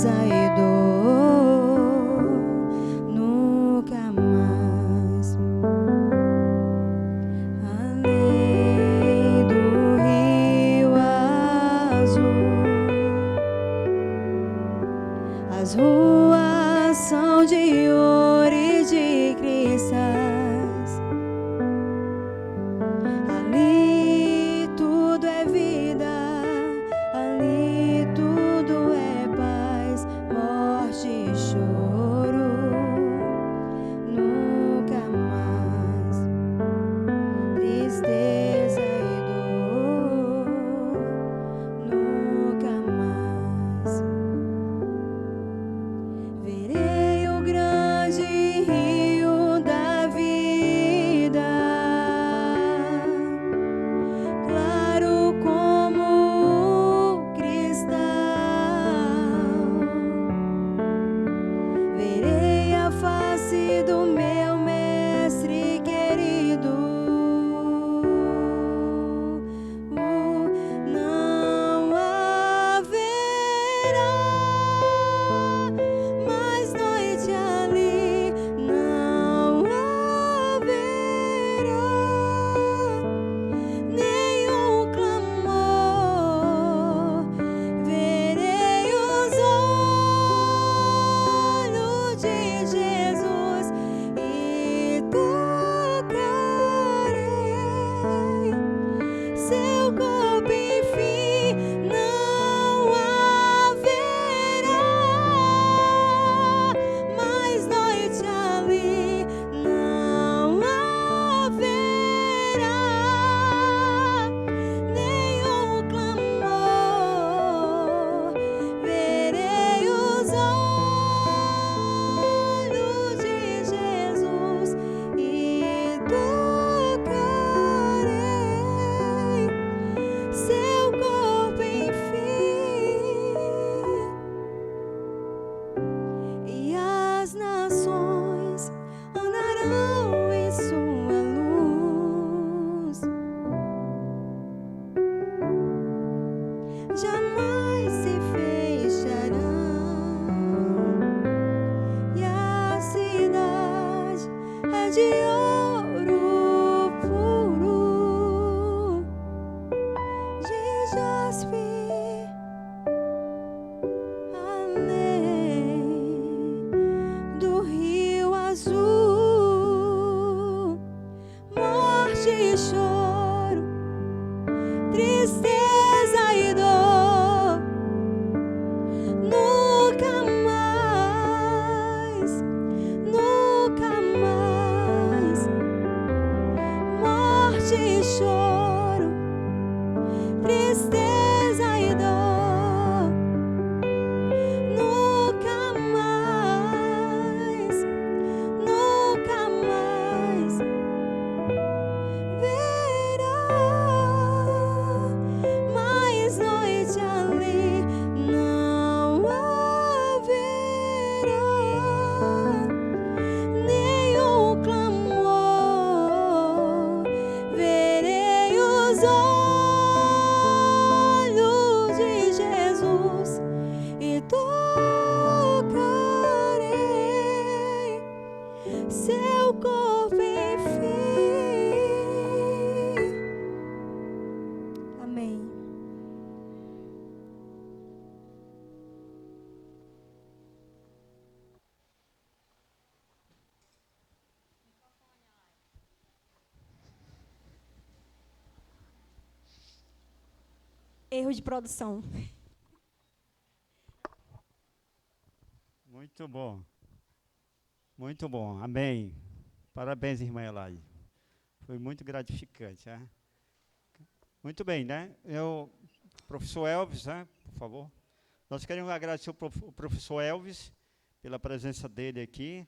tristeza e dor, nunca mais. Além do rio azul, as ruas são de ouro e de cristais. Ali tudo é vida, ali tudo é paz, morte e choro, nunca mais. Tristeza e dor, nunca mais. Verei o grande rio da vida, claro como cristal. Verei a face do meu mestre querido. Não haverá mais noite ali, não haverá nenhum clamor. Verei os olhos de Jesus e tocarei seu corpo, enfim, não haverá mais noite ali, não haverá nenhum clamor. Verei os olhos de Jesus e tocarei seu corpo, enfim, e as nações andarão em sua luz, jamais se fecharão, e a cidade é de ouro puro, de jaspe, além do rio azul. Morte e choro, tristeza e dor, nunca mais, nunca mais. Morte e choro, tristeza e dor, nunca mais, nunca mais. Verá mais noite ali, não haverá nenhum clamor. Verei os olhos de Jesus e tocarei seu corpo, enfim. Amém. Erro de produção. Muito bom. Muito bom. Amém. Parabéns, irmã Elai. Foi muito gratificante, né? Muito bem, né? Professor Elvis, né? Por favor. Nós queremos agradecer o professor Elvis pela presença dele aqui,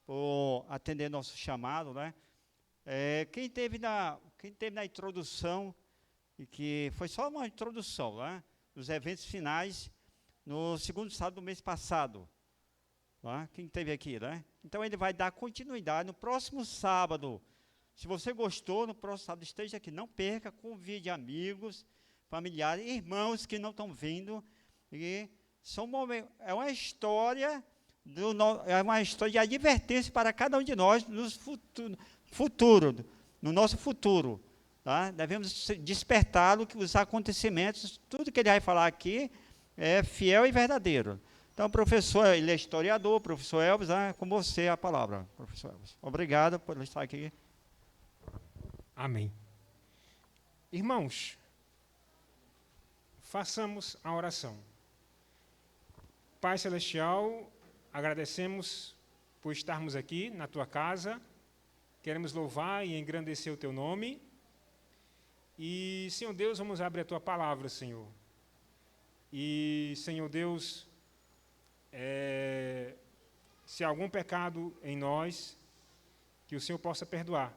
por atender nosso chamado, né? Quem teve na introdução, e que foi só uma introdução, né? Dos eventos finais no segundo sábado do mês passado. Né? Quem esteve aqui, né? Então ele vai dar continuidade no próximo sábado. Se você gostou, no próximo sábado esteja aqui. Não perca, convide amigos, familiares, irmãos que não estão vindo. E É uma história, é uma história de advertência para cada um de nós no nosso futuro. Tá? Devemos despertá-lo que os acontecimentos, tudo que ele vai falar aqui é fiel e verdadeiro. Então, professor, ele é historiador, professor Elvis, com você a palavra, professor Elvis. Obrigado por estar aqui. Amém. Irmãos, façamos a oração. Pai Celestial, agradecemos por estarmos aqui na tua casa, queremos louvar e engrandecer o teu nome. E, Senhor Deus, vamos abrir a tua palavra, Senhor. E, Senhor Deus, se há algum pecado em nós, que o Senhor possa perdoar,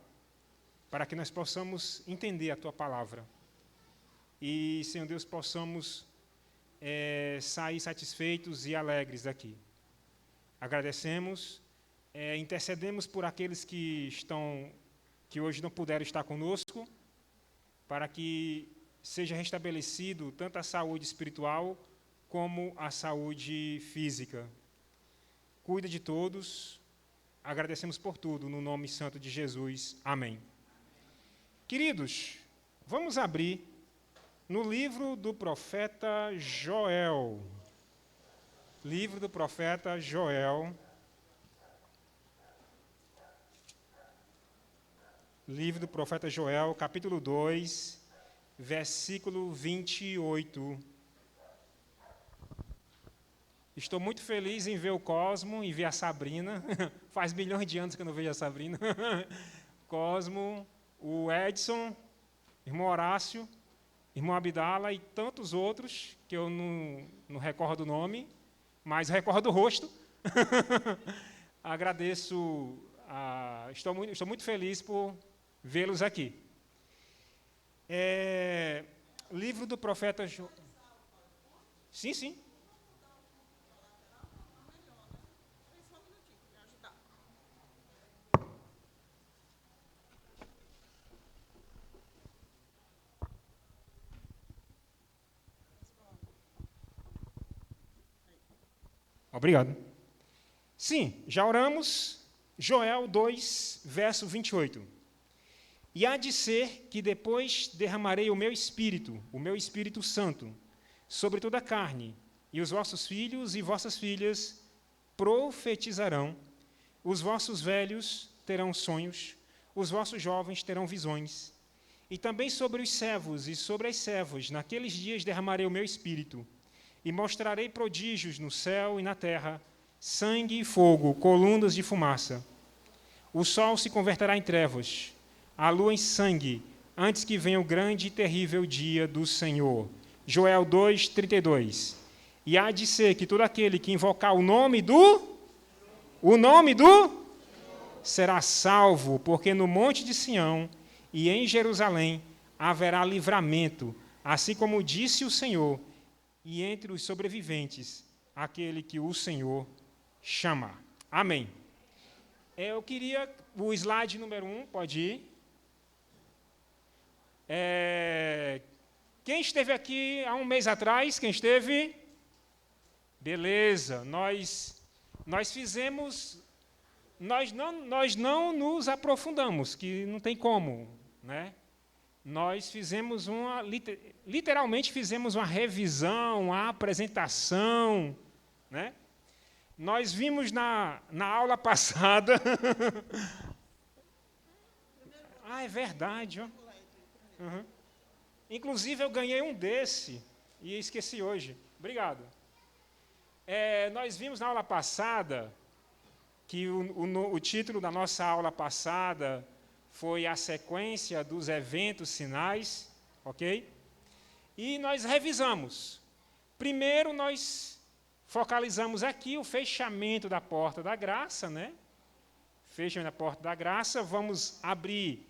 para que nós possamos entender a tua palavra. E, Senhor Deus, possamos sair satisfeitos e alegres daqui. Agradecemos, intercedemos por aqueles que hoje não puderam estar conosco, para que seja restabelecido tanto a saúde espiritual como a saúde física. Cuida de todos, agradecemos por tudo, no nome santo de Jesus. Amém. Queridos, vamos abrir no livro do profeta Joel. Livro do profeta Joel. Livro do profeta Joel, capítulo 2, versículo 28. Estou muito feliz em ver o Cosmo e ver a Sabrina. Faz milhões de anos que eu não vejo a Sabrina. Cosmo, o Edson, irmão Horácio, irmão Abdala e tantos outros que eu não recordo o nome, mas recordo o rosto. Agradeço, estou muito feliz por vê-los aqui. Livro do profeta Joel. Sim. Obrigado. Sim, já oramos. Joel 2, verso 28. E há de ser que depois derramarei o meu Espírito Santo, sobre toda a carne, e os vossos filhos e vossas filhas profetizarão, os vossos velhos terão sonhos, os vossos jovens terão visões. E também sobre os servos e sobre as servas, naqueles dias derramarei o meu Espírito, e mostrarei prodígios no céu e na terra, sangue e fogo, colunas de fumaça. O sol se converterá em trevas, a lua em sangue, antes que venha o grande e terrível dia do Senhor. Joel 2, 32. E há de ser que todo aquele que invocar o nome do será salvo, porque no monte de Sião e em Jerusalém haverá livramento, assim como disse o Senhor, e entre os sobreviventes, aquele que o Senhor chamar. Amém. Eu queria, o slide número 1, pode ir. Quem esteve aqui há um mês atrás? Quem esteve? Beleza. Nós fizemos, nós não nos aprofundamos, que não tem como, né? Nós fizemos literalmente fizemos uma revisão, uma apresentação, né? Nós vimos na aula passada. É verdade, ó. Uhum. Inclusive, eu ganhei um desse e esqueci hoje. Obrigado. Nós vimos na aula passada que o título da nossa aula passada foi a sequência dos eventos sinais, ok? E nós revisamos. Primeiro, nós focalizamos aqui o fechamento da porta da graça, né? Fechamento da porta da graça. Vamos abrir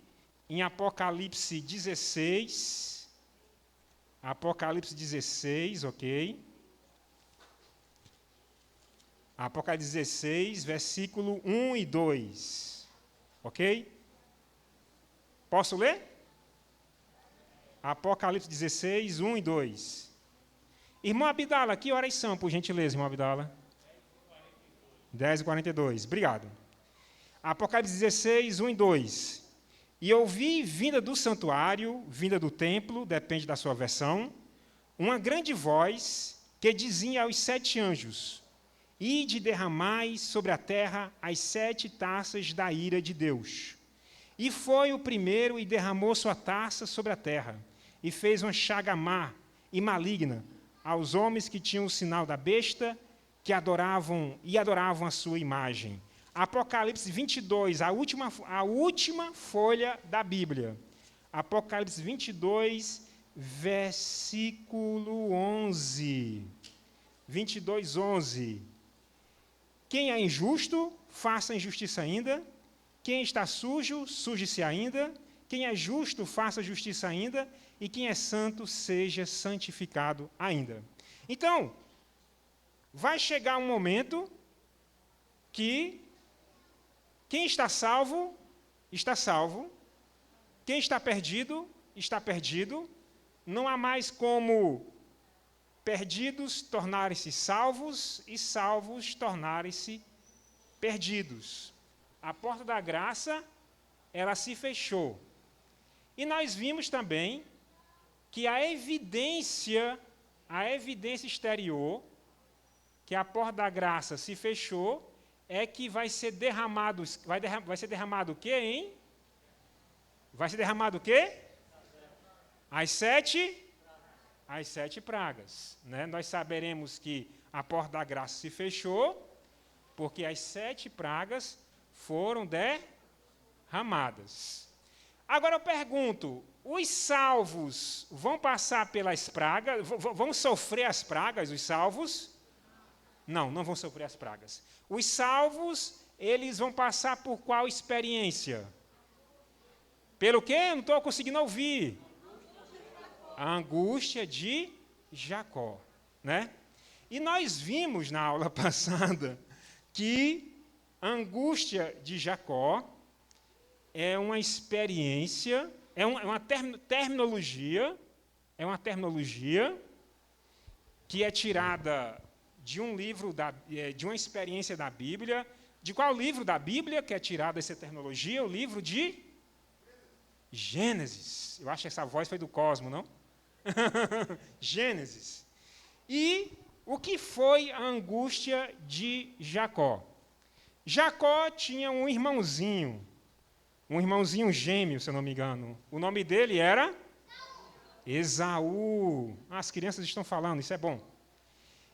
em Apocalipse 16. Apocalipse 16, ok? Apocalipse 16, versículo 1 e 2. Ok? Posso ler? Apocalipse 16, 1 e 2. Irmão Abdala, que horas são, por gentileza, irmão Abdala? 10h42. Obrigado. Apocalipse 16, 1 e 2. E ouvi, vinda do santuário, vinda do templo, depende da sua versão, uma grande voz que dizia aos 7 anjos: Ide derramai sobre a terra as 7 taças da ira de Deus. E foi o primeiro e derramou sua taça sobre a terra, e fez uma chaga má e maligna aos homens que tinham o sinal da besta, que adoravam a sua imagem. Apocalipse 22, a última folha da Bíblia. Apocalipse 22, versículo 11. 22, 11. Quem é injusto, faça injustiça ainda. Quem está sujo, suje-se ainda. Quem é justo, faça justiça ainda. E quem é santo, seja santificado ainda. Então, vai chegar um momento que quem está salvo, está salvo. Quem está perdido, está perdido. Não há mais como perdidos tornarem-se salvos e salvos tornarem-se perdidos. A porta da graça, ela se fechou. E nós vimos também que a evidência exterior, que a porta da graça se fechou, é que vai ser derramado o quê, hein? Vai ser derramado o quê? As 7 pragas. Né? Nós saberemos que a porta da graça se fechou, porque as 7 pragas foram derramadas. Agora eu pergunto, os salvos vão passar pelas pragas, vão sofrer as pragas, os salvos? Não vão sofrer as pragas. Os salvos, eles vão passar por qual experiência? Pelo quê? Não estou conseguindo ouvir. A angústia de Jacó. Né? E nós vimos na aula passada que a angústia de Jacó é uma experiência, é uma terminologia que é tirada de um livro, de uma experiência da Bíblia. De qual livro da Bíblia que é tirada essa terminologia? O livro de Gênesis. Eu acho que essa voz foi do Cosmo, não? Gênesis. E o que foi a angústia de Jacó? Jacó tinha um irmãozinho gêmeo, se eu não me engano. O nome dele era Esaú. As crianças estão falando, isso é bom.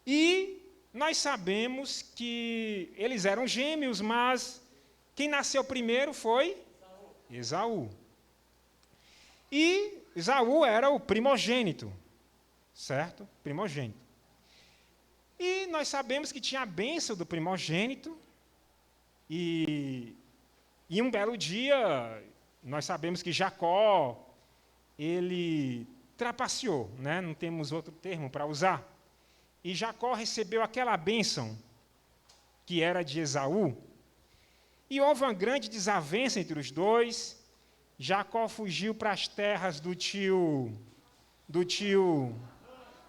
E nós sabemos que eles eram gêmeos, mas quem nasceu primeiro foi Esaú. E Esaú era o primogênito, certo? Primogênito. E nós sabemos que tinha a bênção do primogênito, e um belo dia, nós sabemos que Jacó, ele trapaceou, né? Não temos outro termo para usar. E Jacó recebeu aquela bênção que era de Esaú, e houve uma grande desavença entre os dois. Jacó fugiu para as terras do tio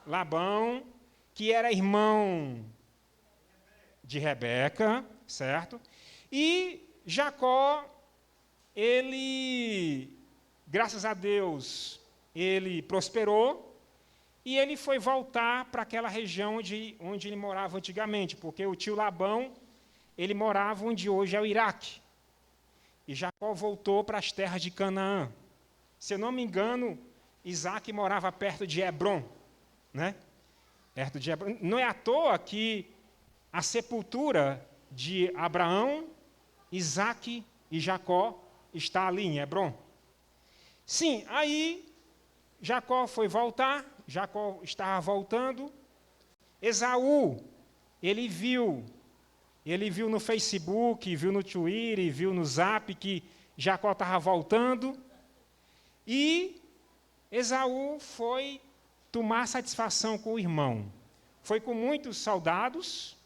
Labão, que era irmão de Rebeca, certo? E Jacó, ele, graças a Deus, ele prosperou, e ele foi voltar para aquela região onde ele morava antigamente, porque o tio Labão, ele morava onde hoje é o Iraque. E Jacó voltou para as terras de Canaã. Se eu não me engano, Isaac morava perto de Hebrom, né? Perto de Hebrom. Não é à toa que a sepultura de Abraão, Isaac e Jacó está ali em Hebrom. Sim, aí Jacó foi voltar, Jacó estava voltando. Esaú, ele viu no Facebook, viu no Twitter, viu no Zap que Jacó estava voltando. E Esaú foi tomar satisfação com o irmão. Foi com muitos soldados,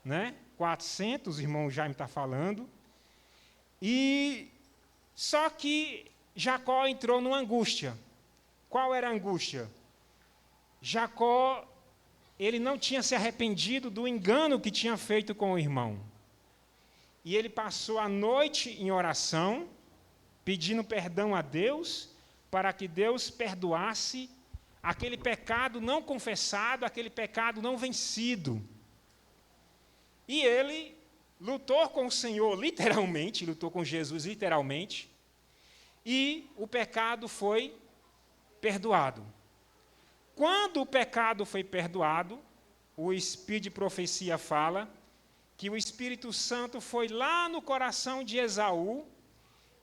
né? 400, o irmão Jaime está falando. E só que Jacó entrou numa angústia. Qual era a angústia? Jacó ele não tinha se arrependido do engano que tinha feito com o irmão. E ele passou a noite em oração, pedindo perdão a Deus, para que Deus perdoasse aquele pecado não confessado, aquele pecado não vencido. E ele lutou com o Senhor, literalmente, lutou com Jesus, literalmente, e o pecado foi perdoado. Quando o pecado foi perdoado, o Espírito de profecia fala que o Espírito Santo foi lá no coração de Esaú,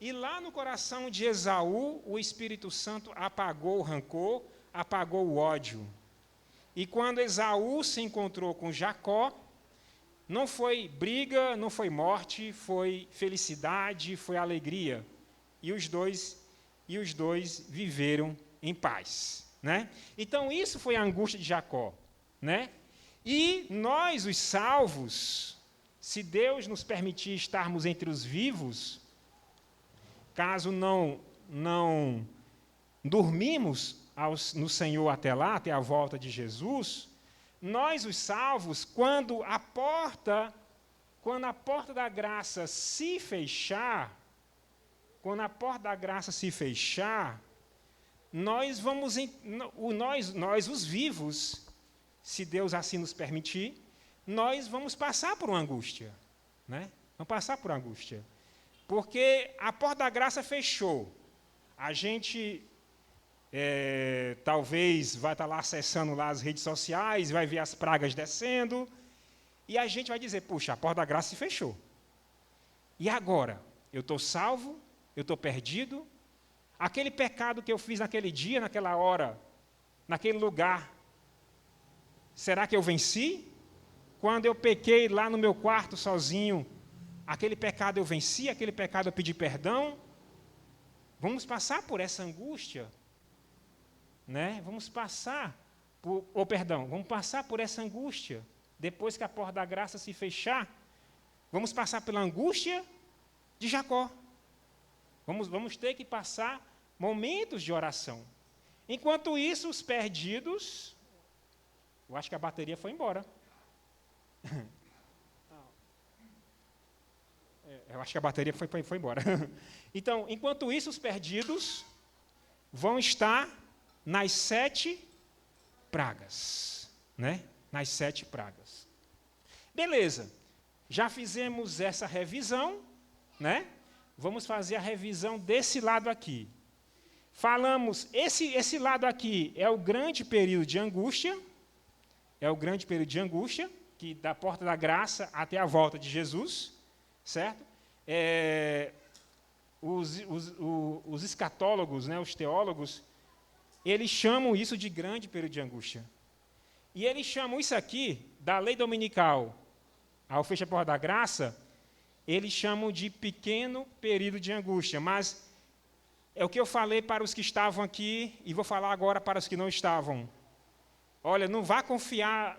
e lá no coração de Esaú, o Espírito Santo apagou o rancor, apagou o ódio. E quando Esaú se encontrou com Jacó, não foi briga, não foi morte, foi felicidade, foi alegria. E os dois viveram em paz. Né? Então, isso foi a angústia de Jacó. Né? E nós, os salvos, se Deus nos permitir estarmos entre os vivos, caso não dormimos no Senhor até lá, até a volta de Jesus, nós, os salvos, quando a porta da graça se fechar, nós, os vivos, se Deus assim nos permitir, nós vamos passar por uma angústia. Né? Vamos passar por uma angústia. Porque a porta da graça fechou. A gente talvez vai estar lá acessando lá as redes sociais, vai ver as pragas descendo, e a gente vai dizer, puxa, a porta da graça se fechou. E agora? Eu estou salvo? Eu estou perdido? Aquele pecado que eu fiz naquele dia, naquela hora, naquele lugar, será que eu venci? Quando eu pequei lá no meu quarto sozinho, aquele pecado eu venci, aquele pecado eu pedi perdão? Vamos passar por essa angústia, né? Vamos passar por essa angústia. Depois que a porta da graça se fechar, vamos passar pela angústia de Jacó. Vamos ter que passar momentos de oração. Enquanto isso, os perdidos... Eu acho que a bateria foi embora. Eu acho que a bateria foi embora. Então, enquanto isso, os perdidos vão estar nas 7 pragas. Né? Nas 7 pragas. Beleza. Já fizemos essa revisão, né? Vamos fazer a revisão desse lado aqui. Falamos, esse lado aqui é o grande período de angústia, que da porta da graça até a volta de Jesus, certo? Os escatólogos, né, os teólogos, eles chamam isso de grande período de angústia. E eles chamam isso aqui, da lei dominical ao fecha a porta da graça, eles chamam de pequeno período de angústia, mas é o que eu falei para os que estavam aqui e vou falar agora para os que não estavam. Olha, não vá confiar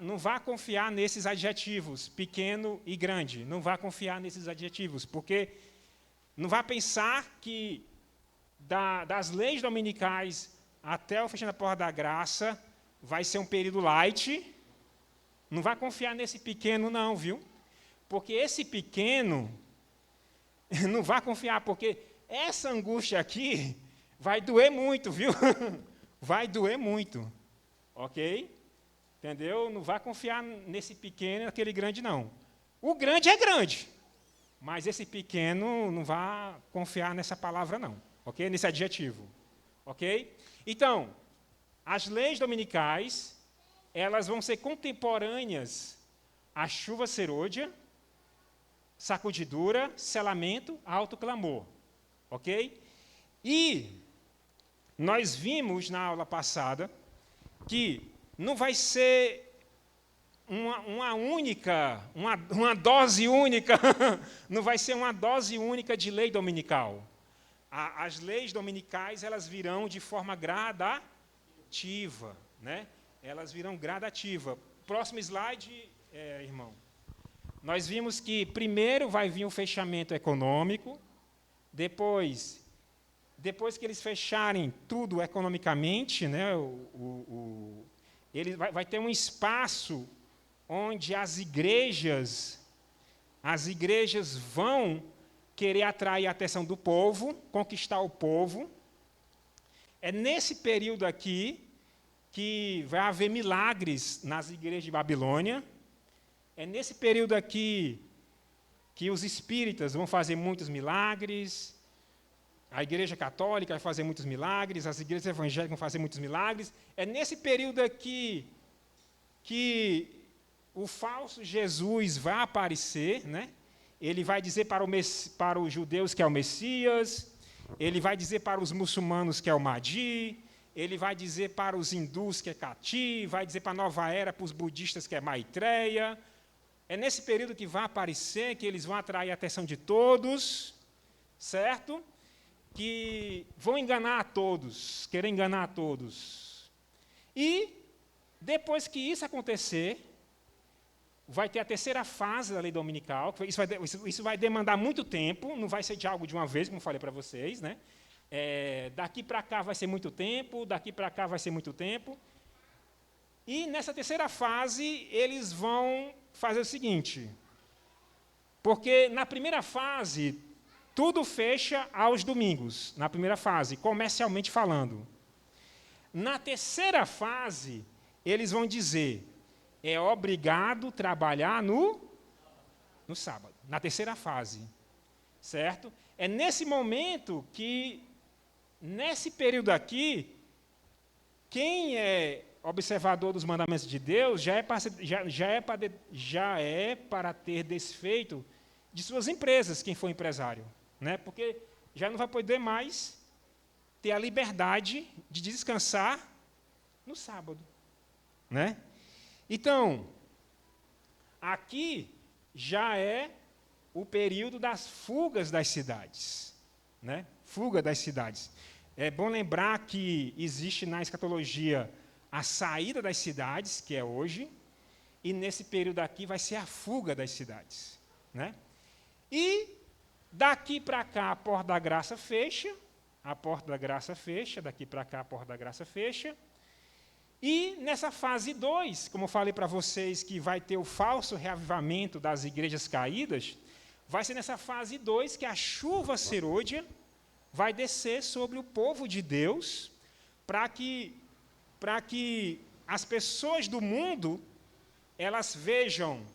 nesses adjetivos, pequeno e grande, não vá confiar nesses adjetivos, porque não vá pensar que das leis dominicais até o fechando a porta da graça vai ser um período light. Não vá confiar nesse pequeno não, viu? Porque esse pequeno, não vá confiar, porque essa angústia aqui vai doer muito, viu? Vai doer muito, ok? Entendeu? Não vá confiar nesse pequeno e naquele grande, não. O grande é grande, mas esse pequeno não vá confiar nessa palavra, não, ok? Nesse adjetivo, ok? Então, as leis dominicais, elas vão ser contemporâneas à chuva serôdia, sacudidura, selamento, alto clamor. Ok? E nós vimos na aula passada que não vai ser uma dose única, não vai ser uma dose única de lei dominical. As leis dominicais, elas virão de forma gradativa, né? Elas virão gradativa. Próximo slide, irmão. Nós vimos que primeiro vai vir o fechamento econômico, depois que eles fecharem tudo economicamente, né, ele vai ter um espaço onde as igrejas vão querer atrair a atenção do povo, conquistar o povo. É nesse período aqui que vai haver milagres nas igrejas de Babilônia. É nesse período aqui que os espíritas vão fazer muitos milagres, a igreja católica vai fazer muitos milagres, as igrejas evangélicas vão fazer muitos milagres. É nesse período aqui que o falso Jesus vai aparecer, né? Ele vai dizer para os judeus que é o Messias, ele vai dizer para os muçulmanos que é o Mahdi, ele vai dizer para os hindus que é Cati, vai dizer para a nova era, para os budistas que é Maitreya. É nesse período que vai aparecer, que eles vão atrair a atenção de todos, certo? Que vão enganar a todos, querer enganar a todos. E, depois que isso acontecer, vai ter a terceira fase da lei dominical. Isso vai demandar muito tempo, não vai ser de algo de uma vez, como falei para vocês, né? Daqui para cá vai ser muito tempo, daqui para cá vai ser muito tempo. E, nessa terceira fase, eles vão fazer o seguinte, porque na primeira fase, tudo fecha aos domingos, na primeira fase, comercialmente falando. Na terceira fase, eles vão dizer, é obrigado trabalhar no sábado, na terceira fase, certo? É nesse momento que, nesse período aqui, quem é observador dos mandamentos de Deus já é para ter desfeito de suas empresas, quem for empresário, né? Porque já não vai poder mais ter a liberdade de descansar no sábado, né? Então, aqui já é o período das fugas das cidades, né? Fuga das cidades. É bom lembrar que existe na escatologia a saída das cidades, que é hoje, e nesse período aqui vai ser a fuga das cidades, né? E daqui para cá a porta da graça fecha, daqui para cá a porta da graça fecha, e nessa fase 2, como eu falei para vocês que vai ter o falso reavivamento das igrejas caídas, vai ser nessa fase 2 que a chuva serôdia vai descer sobre o povo de Deus, para que as pessoas do mundo, elas vejam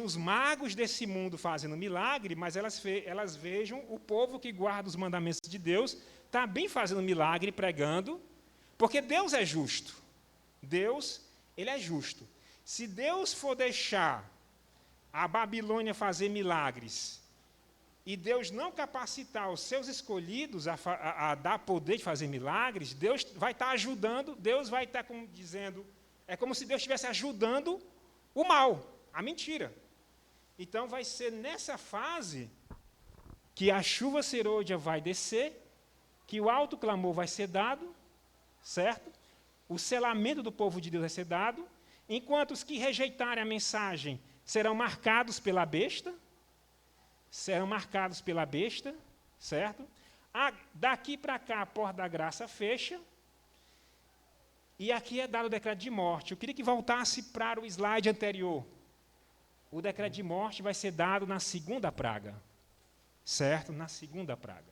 os magos desse mundo fazendo milagre, mas elas vejam o povo que guarda os mandamentos de Deus também fazendo milagre, pregando, porque Deus é justo. Deus, ele é justo. Se Deus for deixar a Babilônia fazer milagres e Deus não capacitar os seus escolhidos a dar poder de fazer milagres, Deus vai estar ajudando, Deus vai estar dizendo, é como se Deus estivesse ajudando o mal, a mentira. Então, vai ser nessa fase que a chuva serôdia vai descer, que o alto clamor vai ser dado, certo? O selamento do povo de Deus vai ser dado, enquanto os que rejeitarem a mensagem serão marcados pela besta, certo? Daqui para cá a porta da graça fecha, e aqui é dado o decreto de morte. Eu queria que voltasse para o slide anterior. O decreto de morte vai ser dado na segunda praga, certo? Na segunda praga.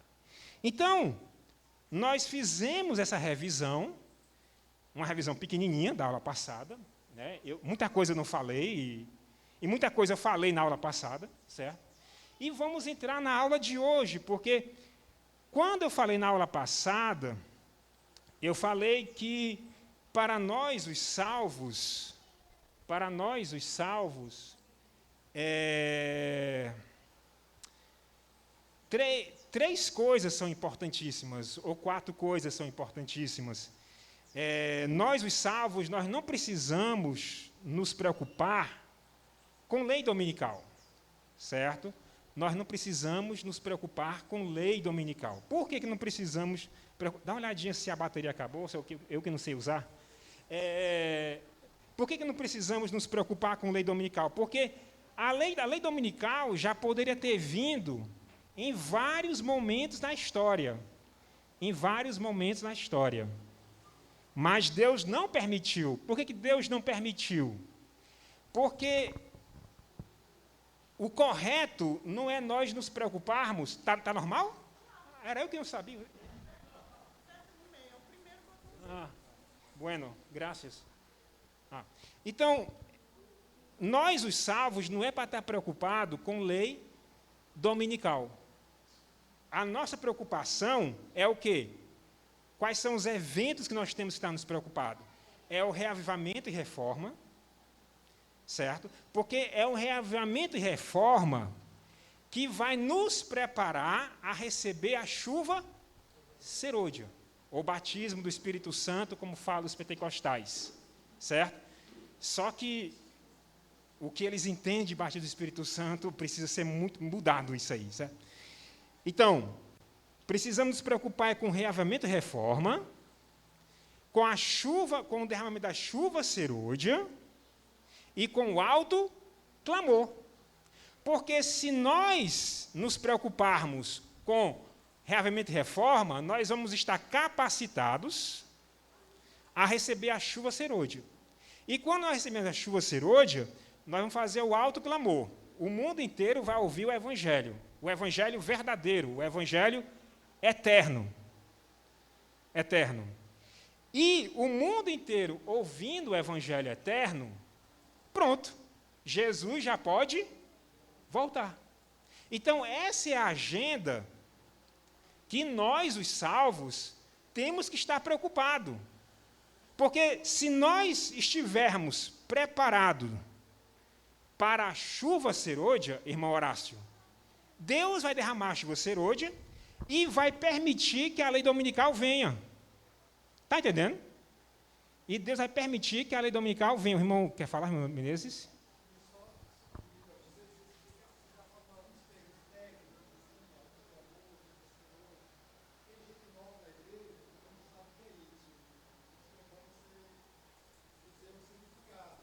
Então, nós fizemos essa revisão, uma revisão pequenininha da aula passada, né? Muita coisa eu não falei, e muita coisa eu falei na aula passada, certo? E vamos entrar na aula de hoje, porque quando eu falei na aula passada, eu falei que para nós os salvos, três coisas são importantíssimas, ou 4 coisas são importantíssimas. Nós, os salvos, nós não precisamos nos preocupar com lei dominical, certo? Nós não precisamos nos preocupar com lei dominical. Por que não precisamos? Dá uma olhadinha se a bateria acabou, se eu que não sei usar. Por que não precisamos nos preocupar com lei dominical? Porque a lei dominical já poderia ter vindo em vários momentos na história. Mas Deus não permitiu. Por que Deus não permitiu? Porque o correto não é nós nos preocuparmos. Tá normal? Era eu que não sabia. Bueno, graças. Então, nós, os salvos, não é para estar preocupado com lei dominical. A nossa preocupação é o quê? Quais são os eventos que nós temos que estar nos preocupados? É o reavivamento e reforma, certo? Porque é o reavivamento e reforma que vai nos preparar a receber a chuva serôdia, ou batismo do Espírito Santo, como falam os pentecostais, certo? Só que o que eles entendem de batismo do Espírito Santo precisa ser muito mudado isso aí, certo? Então, precisamos nos preocupar com o reavivamento e reforma, com a chuva, com o derramamento da chuva serôdia e com o alto clamor. Porque se nós nos preocuparmos com reavivamento e reforma, nós vamos estar capacitados a receber a chuva serôdia. E quando nós recebemos a chuva serôdia, nós vamos fazer o alto clamor. O mundo inteiro vai ouvir o Evangelho verdadeiro, o Evangelho eterno. Eterno. E o mundo inteiro ouvindo o Evangelho eterno, pronto, Jesus já pode voltar. Então, essa é a agenda que nós, os salvos, temos que estar preocupados. Porque se nós estivermos preparados para a chuva serôdia, irmão Horácio, Deus vai derramar a chuva serôdia e vai permitir que a lei dominical venha. Está entendendo? E Deus vai permitir que a lei dominical venha. O irmão quer falar, irmão Menezes?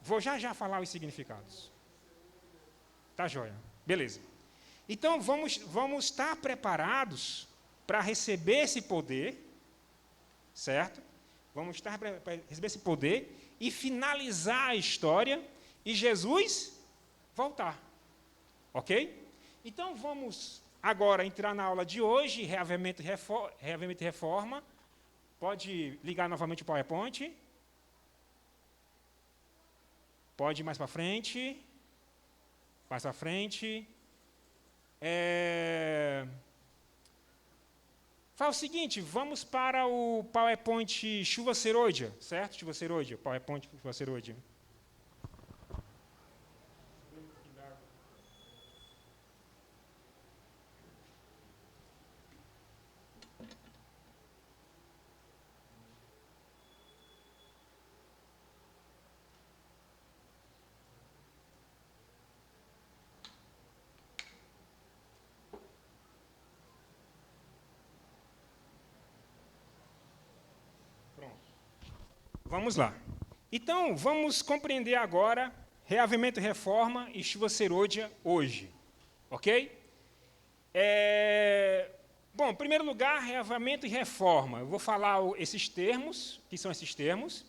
Vou já falar os significados. Tá, joia? Beleza. Então, vamos estar preparados para receber esse poder, certo? Vamos estar para receber esse poder e finalizar a história e Jesus voltar. Ok? Então, vamos agora entrar na aula de hoje, reavivamento e reforma. Pode ligar novamente o PowerPoint. Pode ir mais para frente. Mais para frente. Fala o seguinte, vamos para o PowerPoint chuva serôdia, certo? Chuva serôdia, PowerPoint chuva serôdia. Vamos lá. Então, vamos compreender agora reavivamento e reforma e chuva serôdia hoje. Ok? Bom, em primeiro lugar, reavivamento e reforma. Eu vou falar esses termos, que são esses termos,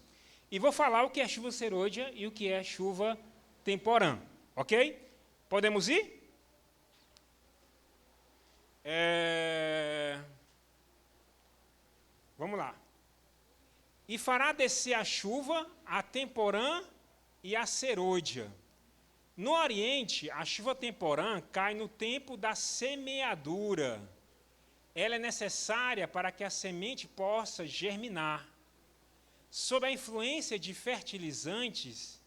e vou falar o que é chuva serôdia e o que é chuva temporã. Ok? Podemos ir? Vamos lá. E fará descer a chuva, a temporã e a serôdia. No Oriente, a chuva temporã cai no tempo da semeadura. Ela é necessária para que a semente possa germinar. Sob a influência de fertilizantes,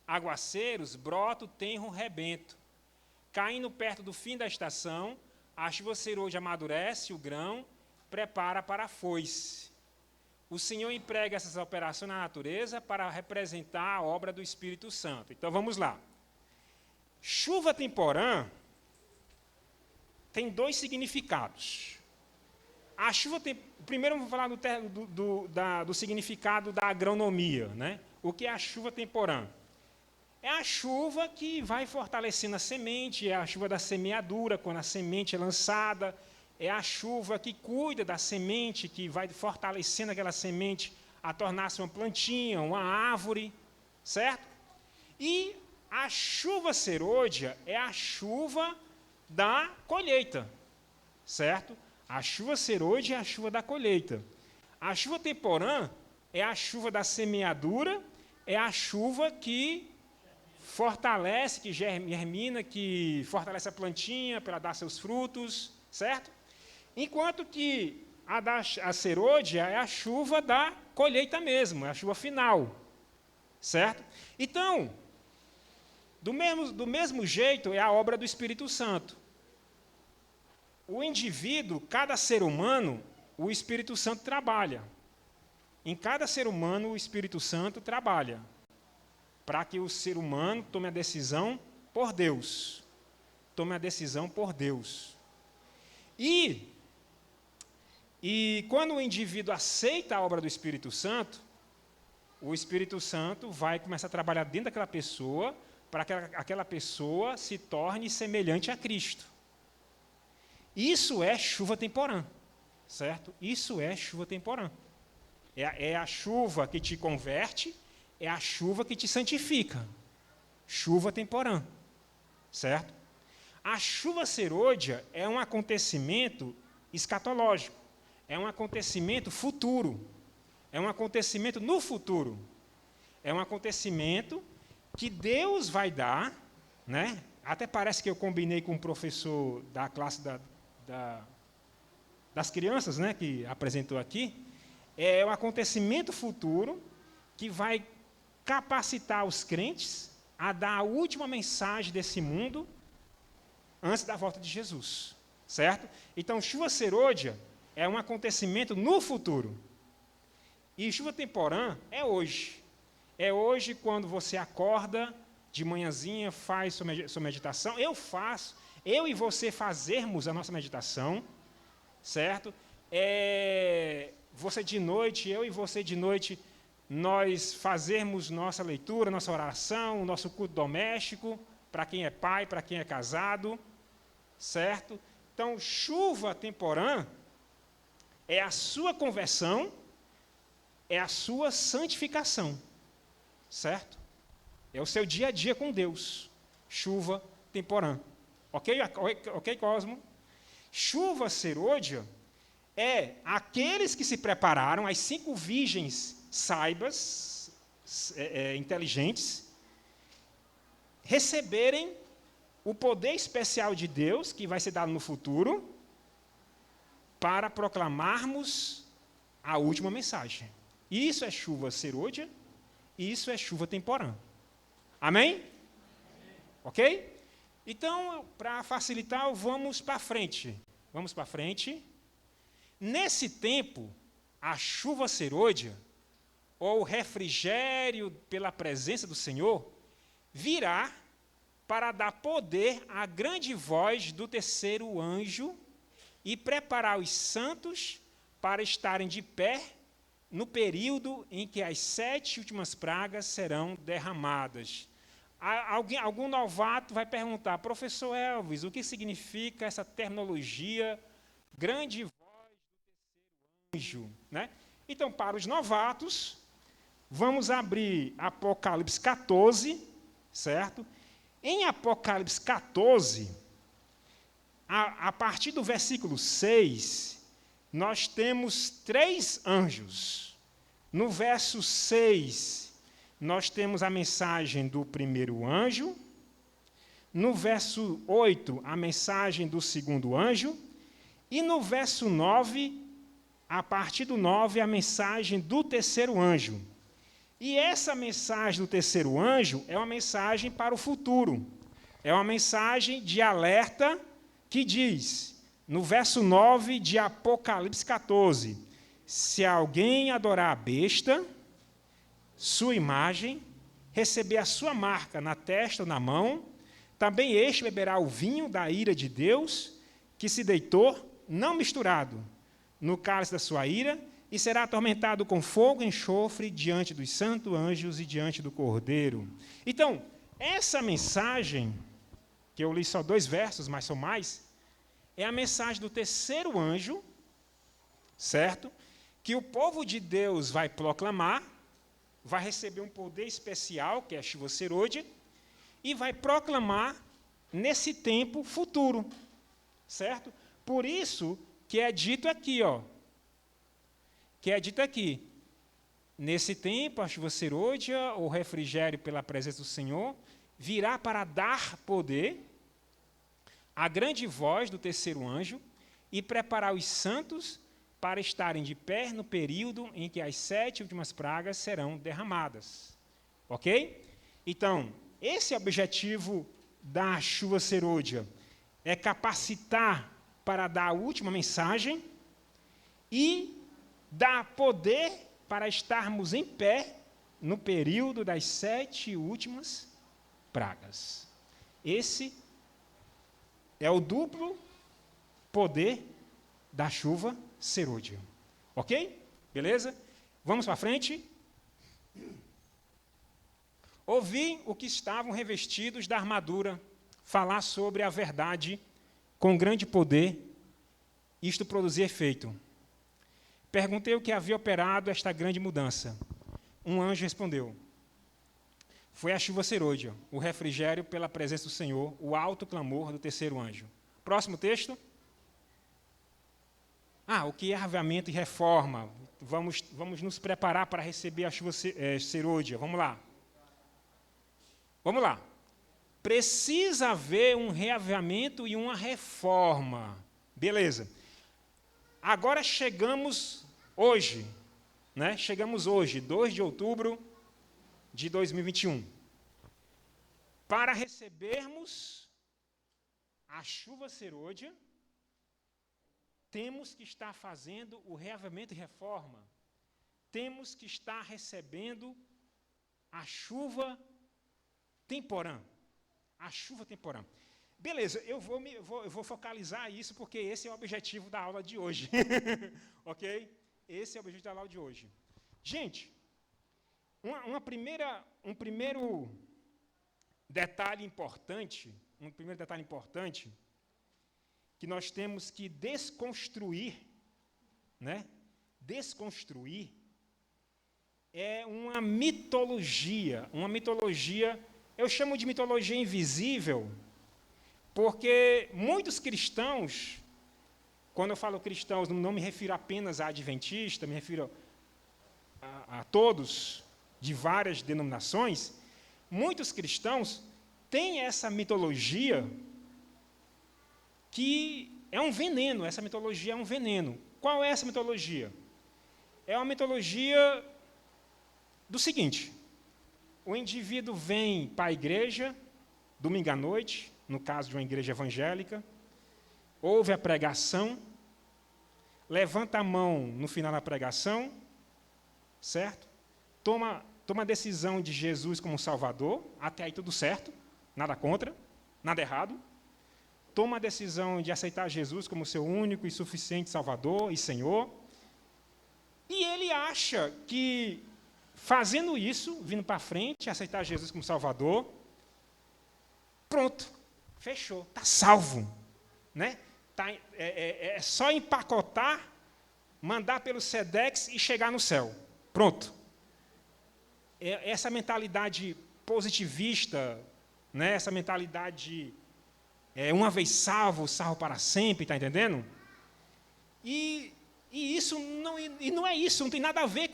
aguaceiros, brota o tenro rebento. Caindo perto do fim da estação, a chuva serôdia amadurece o grão, prepara para a foice. O Senhor emprega essas operações na natureza para representar a obra do Espírito Santo. Então, vamos lá. Chuva temporã tem dois significados. Primeiro, vamos falar do significado da agronomia. Né? O que é a chuva temporã? É a chuva que vai fortalecendo a semente, é a chuva da semeadura, quando a semente é lançada. É a chuva que cuida da semente, que vai fortalecendo aquela semente a tornar-se uma plantinha, uma árvore, certo? E a chuva serôdia é a chuva da colheita, certo? A chuva serôdia é a chuva da colheita. A chuva temporã é a chuva da semeadura, é a chuva que fortalece, que germina, que fortalece a plantinha para ela dar seus frutos, certo? Enquanto que a serôdia é a chuva da colheita mesmo, é a chuva final, certo? Então, do mesmo jeito é a obra do Espírito Santo. O indivíduo, cada ser humano, o Espírito Santo trabalha. Em cada ser humano, o Espírito Santo trabalha para que o ser humano tome a decisão por Deus. Tome a decisão por Deus. E quando o indivíduo aceita a obra do Espírito Santo, o Espírito Santo vai começar a trabalhar dentro daquela pessoa para que aquela pessoa se torne semelhante a Cristo. Isso é chuva temporã, certo? Isso é chuva temporã. É a chuva que te converte, é a chuva que te santifica. Chuva temporã, certo? A chuva serôdia é um acontecimento escatológico, é um acontecimento futuro, é um acontecimento no futuro, é um acontecimento que Deus vai dar, né? Até parece que eu combinei com um professor da classe das crianças, né, que apresentou aqui. É um acontecimento futuro que vai capacitar os crentes a dar a última mensagem desse mundo antes da volta de Jesus, certo? Então, chuva serôdia é um acontecimento no futuro. E chuva temporã é hoje. É hoje quando você acorda de manhãzinha, faz sua meditação. Eu e você fazermos a nossa meditação, certo? Você de noite, eu e você de noite, nós fazermos nossa leitura, nossa oração, nosso culto doméstico, para quem é pai, para quem é casado, certo? Então, chuva temporã é a sua conversão, é a sua santificação, certo? É o seu dia a dia com Deus. Chuva temporã. Ok, Cosmo? Chuva serôdia é aqueles que se prepararam, as 5 virgens saibas, inteligentes, receberem o poder especial de Deus, que vai ser dado no futuro, para proclamarmos a última mensagem. Isso é chuva serôdia, e isso é chuva temporã. Amém? Ok? Então, para facilitar, vamos para frente. Vamos para frente. Nesse tempo, a chuva serôdia, ou o refrigério pela presença do Senhor, virá para dar poder à grande voz do terceiro anjo e preparar os santos para estarem de pé no período em que as 7 últimas pragas serão derramadas. Algum novato vai perguntar, professor Elvis, o que significa essa terminologia, grande voz do terceiro anjo? Né? Então, para os novatos, vamos abrir Apocalipse 14, certo? Em Apocalipse 14, a partir do versículo 6, nós temos 3 anjos. No verso 6, nós temos a mensagem do primeiro anjo. No verso 8, a mensagem do segundo anjo. E no verso 9, a partir do 9, a mensagem do terceiro anjo. E essa mensagem do terceiro anjo é uma mensagem para o futuro. É uma mensagem de alerta que diz, no verso 9 de Apocalipse 14, se alguém adorar a besta, sua imagem, receber a sua marca na testa ou na mão, também este beberá o vinho da ira de Deus, que se deitou, não misturado, no cálice da sua ira, e será atormentado com fogo e enxofre diante dos santos anjos e diante do Cordeiro. Então, essa mensagem, que eu li só 2 versos, mas são mais, é a mensagem do terceiro anjo, certo? que o povo de Deus vai proclamar, vai receber um poder especial, que é a chuva serôdia, e vai proclamar nesse tempo futuro, certo? Por isso que é dito aqui, nesse tempo a chuva serôdia, o refrigério pela presença do Senhor, virá para dar poder, a grande voz do terceiro anjo, e preparar os santos para estarem de pé no período em que as 7 últimas pragas serão derramadas. Ok? Então, esse é o objetivo da chuva serôdia, é capacitar para dar a última mensagem e dar poder para estarmos em pé no período das 7 últimas pragas. Esse é o duplo poder da chuva serôdia. Ok? Beleza? Vamos para frente. Ouvi o que estavam revestidos da armadura falar sobre a verdade com grande poder, isto produzir efeito. Perguntei o que havia operado esta grande mudança. Um anjo respondeu: foi a chuva serôdia, o refrigério pela presença do Senhor, o alto clamor do terceiro anjo. Próximo texto. O que é avivamento e reforma? Vamos nos preparar para receber a chuva serôdia. Vamos lá. Precisa haver um reavivamento e uma reforma. Beleza. Agora chegamos hoje, né? Chegamos hoje, 2 de outubro de 2021. Para recebermos a chuva serôdia, temos que estar fazendo o reavivamento e reforma. Temos que estar recebendo a chuva temporã. A chuva temporã. Beleza, eu vou focalizar isso porque esse é o objetivo da aula de hoje. Ok? Esse é o objetivo da aula de hoje. Gente, um primeiro detalhe importante, que nós temos que desconstruir, né? Desconstruir é uma mitologia, eu chamo de mitologia invisível, porque muitos cristãos, quando eu falo cristãos, não me refiro apenas a adventista, me refiro a todos de várias denominações, muitos cristãos têm essa mitologia que é um veneno, essa mitologia é um veneno. Qual é essa mitologia? É uma mitologia do seguinte: o indivíduo vem para a igreja, domingo à noite, no caso de uma igreja evangélica, ouve a pregação, levanta a mão no final da pregação, certo? Toma a decisão de Jesus como Salvador, até aí tudo certo, nada contra, nada errado. Toma a decisão de aceitar Jesus como seu único e suficiente Salvador e Senhor. E ele acha que, fazendo isso, vindo para frente, aceitar Jesus como Salvador, pronto, fechou, está salvo. Né? É só empacotar, mandar pelo Sedex e chegar no céu. Pronto. Essa mentalidade positivista, né? Essa mentalidade... uma vez salvo, salvo para sempre, está entendendo? E isso não é isso, não tem nada a ver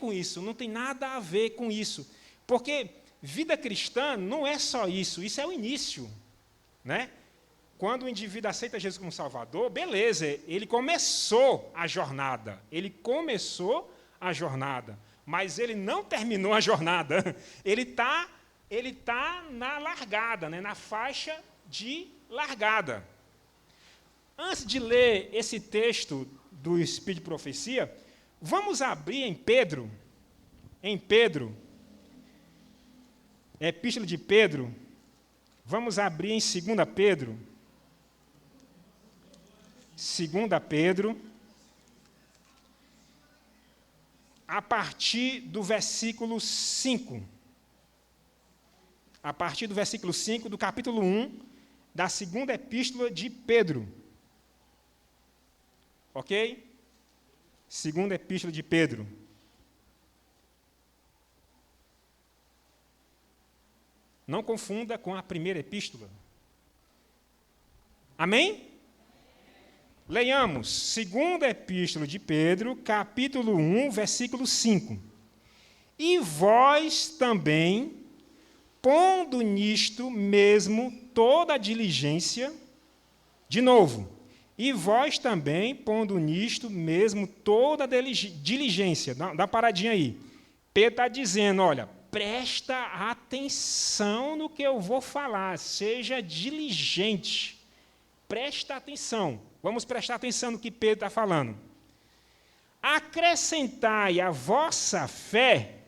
com isso, porque vida cristã não é só isso, isso é o início, né? Quando o indivíduo aceita Jesus como Salvador, beleza, ele começou a jornada, mas ele não terminou a jornada, ele tá na largada, né? Na faixa de largada. Antes de ler esse texto do Espírito de Profecia, vamos abrir em Pedro, Epístola de Pedro, vamos abrir em 2 Pedro, a partir do versículo 5. A partir do versículo 5 do capítulo 1, da segunda epístola de Pedro. Ok? Segunda Epístola de Pedro. Não confunda com a primeira epístola. Amém? Leiamos, segunda epístola de Pedro, capítulo 1, versículo 5. E vós também, pondo nisto mesmo toda a diligência, de novo, e vós também, pondo nisto mesmo toda a diligência, dá uma paradinha aí. Pedro está dizendo, olha, presta atenção no que eu vou falar, seja diligente, presta atenção. Vamos prestar atenção no que Pedro está falando. Acrescentai à vossa fé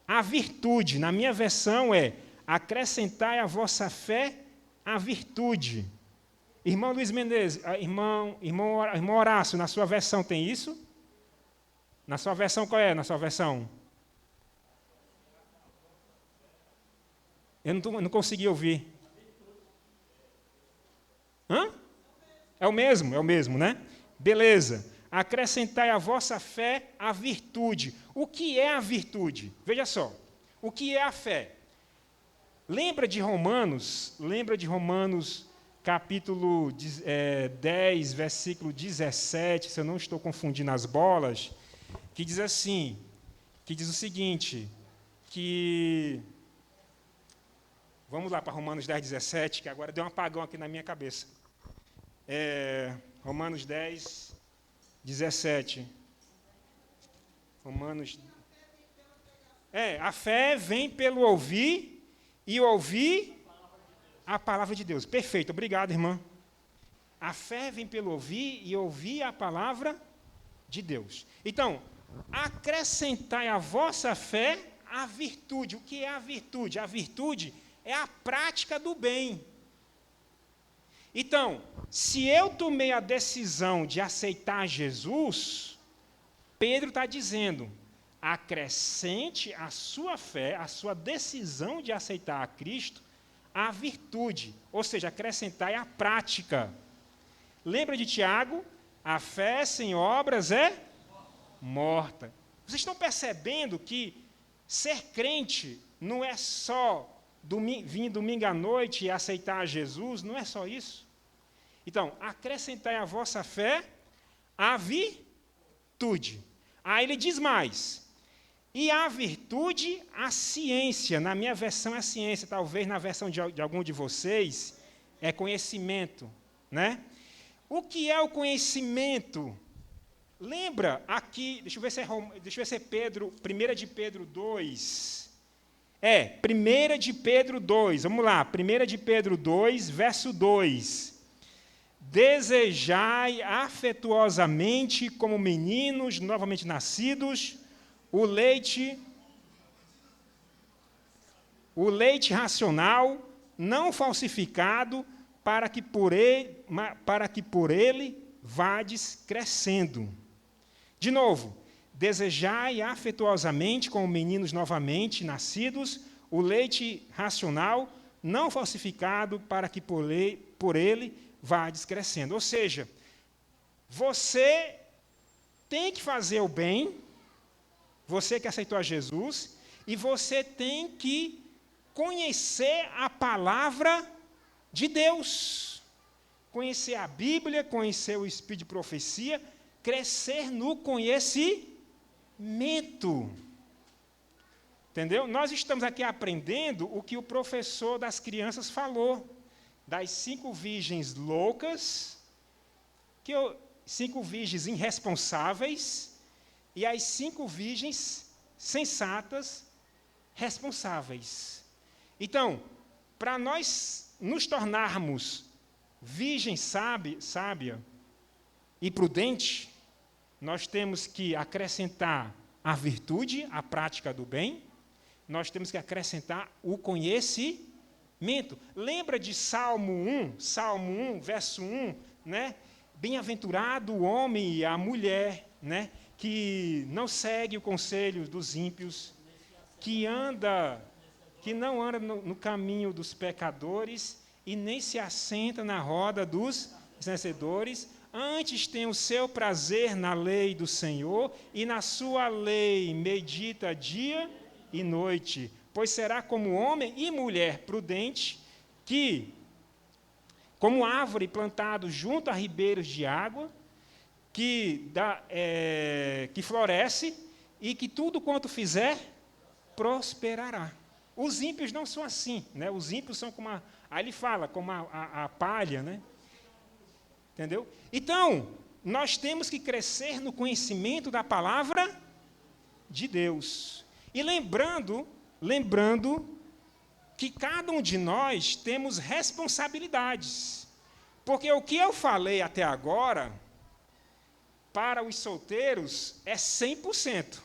a virtude. Na minha versão é, acrescentai à vossa fé a virtude. Irmão Luiz Menezes, irmão Horácio, na sua versão tem isso? Na sua versão qual é? Na sua versão? Eu não consegui ouvir. Hã? É o mesmo, né? Beleza. Acrescentai à vossa fé a virtude. O que é a virtude? Veja só. O que é a fé? Lembra de Romanos, capítulo 10, versículo 17, se eu não estou confundindo as bolas, que diz assim, que diz o seguinte, que... Vamos lá para Romanos 10, 17, que agora deu um apagão aqui na minha cabeça. Romanos 10, 17. A fé vem pelo ouvir e ouvir a palavra de Deus. Perfeito, obrigado, irmã. A fé vem pelo ouvir e ouvir a palavra de Deus. Então, acrescentai à vossa fé a virtude. O que é a virtude? A virtude é a prática do bem. Então, se eu tomei a decisão de aceitar Jesus, Pedro está dizendo, acrescente à sua fé, à sua decisão de aceitar a Cristo, a virtude, ou seja, acrescentar a prática. Lembra de Tiago? A fé sem obras é morta. Vocês estão percebendo que ser crente não é só vir domingo à noite e aceitar Jesus, não é só isso. Então, acrescentai à vossa fé a virtude. Aí ele diz mais, e a virtude, a ciência. Na minha versão é ciência, talvez na versão de algum de vocês é conhecimento, né? O que é o conhecimento? Lembra aqui, deixa eu ver se é Pedro, 1 de Pedro 2. 1 de Pedro 2, vamos lá, 1 de Pedro 2, verso 2. Desejai afetuosamente, como meninos novamente nascidos, o leite racional, não falsificado, para que por ele vades crescendo. De novo, desejai afetuosamente, como meninos novamente nascidos, o leite racional, não falsificado, para que por ele vades crescendo. Ou seja, você tem que fazer o bem, você que aceitou a Jesus, e você tem que conhecer a palavra de Deus. Conhecer a Bíblia, conhecer o Espírito de profecia, crescer no conhecimento. Entendeu? Nós estamos aqui aprendendo o que o professor das crianças falou, das 5 virgens loucas, 5 virgens irresponsáveis e as 5 virgens sensatas, responsáveis. Então, para nós nos tornarmos virgem sábia e prudente, nós temos que acrescentar a virtude, a prática do bem, nós temos que acrescentar o conhecimento. Lembra de Salmo 1, verso 1, né? Bem-aventurado o homem e a mulher, né? Que não segue o conselho dos ímpios, que não anda no caminho dos pecadores e nem se assenta na roda dos vencedores, antes tem o seu prazer na lei do Senhor, e na sua lei medita dia e noite. Pois será como homem e mulher prudente, que, como árvore plantado junto a ribeiros de água, que floresce, e que tudo quanto fizer, prosperará. Os ímpios não são assim, né? Os ímpios são como aí ele fala, como a palha, né? Entendeu? Então, nós temos que crescer no conhecimento da palavra de Deus. E lembrando que cada um de nós temos responsabilidades. Porque o que eu falei até agora, para os solteiros, é 100%.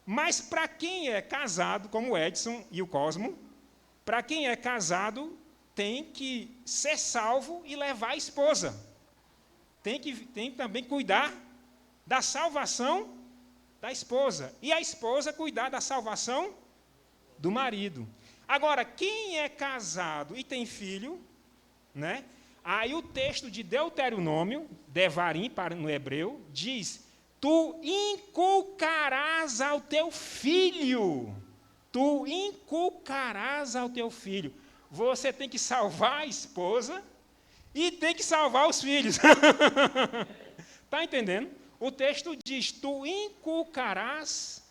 Mas para quem é casado, como o Edson e o Cosmo, para quem é casado, tem que ser salvo e levar a esposa. Tem que também cuidar da salvação da esposa. E a esposa cuidar da salvação do marido. Agora, quem é casado e tem filho, né? Aí o texto de Deuteronômio, Devarim no hebreu, diz: tu inculcarás ao teu filho. Tu inculcarás ao teu filho. Você tem que salvar a esposa e tem que salvar os filhos. Está entendendo? O texto diz: tu inculcarás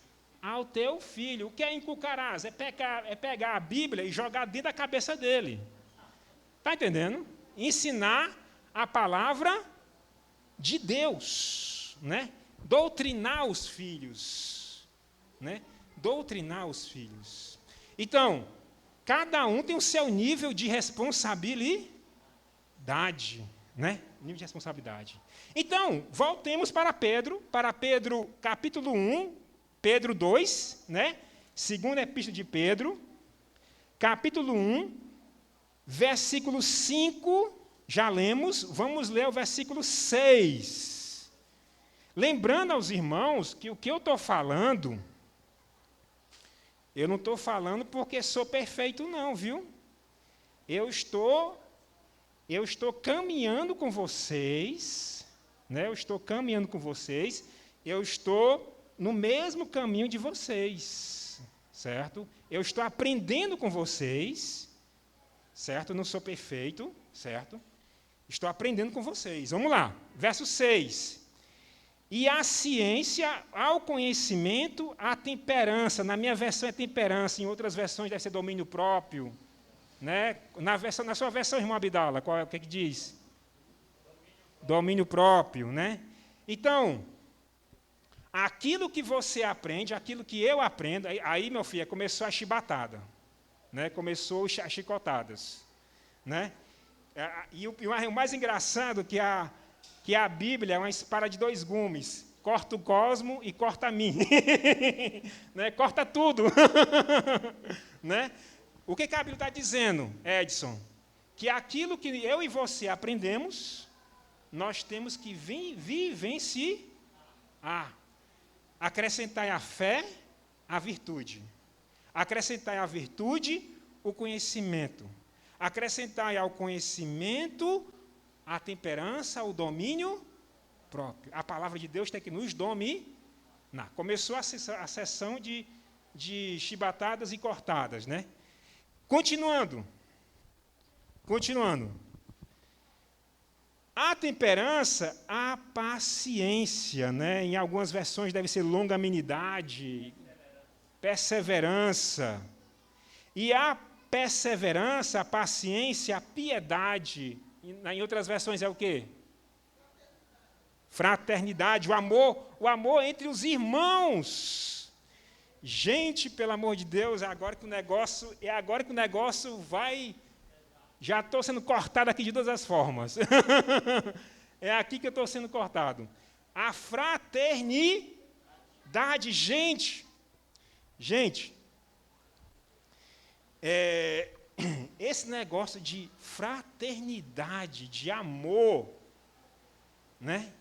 ao teu filho. O que é inculcarás? É pegar a Bíblia e jogar dentro da cabeça dele. Está entendendo? Ensinar a palavra de Deus, né? Doutrinar os filhos, né? Doutrinar os filhos. Então, cada um tem o seu nível de responsabilidade, né? Nível de responsabilidade. Então, voltemos para Pedro capítulo 1, Pedro 2, né? Segunda epístola de Pedro, capítulo 1, versículo 5, já lemos, vamos ler o versículo 6. Lembrando aos irmãos que o que eu estou falando, eu não estou falando porque sou perfeito não, viu? Eu estou caminhando com vocês, né? Eu estou caminhando com vocês, eu estou no mesmo caminho de vocês, certo? Eu estou aprendendo com vocês, certo? Não sou perfeito, certo? Estou aprendendo com vocês. Vamos lá, verso 6. E a ciência, ao conhecimento, a temperança. Na minha versão é temperança, em outras versões deve ser domínio próprio. Né? Na sua versão, irmão Abdala, o que diz? Domínio próprio. Né? Então, aquilo que você aprende, aquilo que eu aprendo, aí meu filho, começou a chibatada. Né? Começou as chicotadas. Né? E o mais engraçado é que a Bíblia é uma espada de 2 gumes. Corta o Cosmo e corta a mim. Né? Corta tudo. Né? O que a Bíblia está dizendo, Edson? Que aquilo que eu e você aprendemos, nós temos que vivenciar. Acrescentar à fé a virtude. Acrescentar à virtude o conhecimento. Acrescentar ao conhecimento a temperança, o domínio próprio. A palavra de Deus tem que nos dominar. Começou a sessão de chibatadas e cortadas, né? Continuando. A temperança, a paciência, né? Em algumas versões deve ser longanimidade, perseverança. E a perseverança, a paciência, a piedade, em outras versões é o quê? Fraternidade, o amor entre os irmãos. Gente, pelo amor de Deus, agora que o negócio vai. Já estou sendo cortado aqui de todas as formas. É aqui que eu estou sendo cortado. A fraternidade, gente. Esse negócio de fraternidade, de amor, né?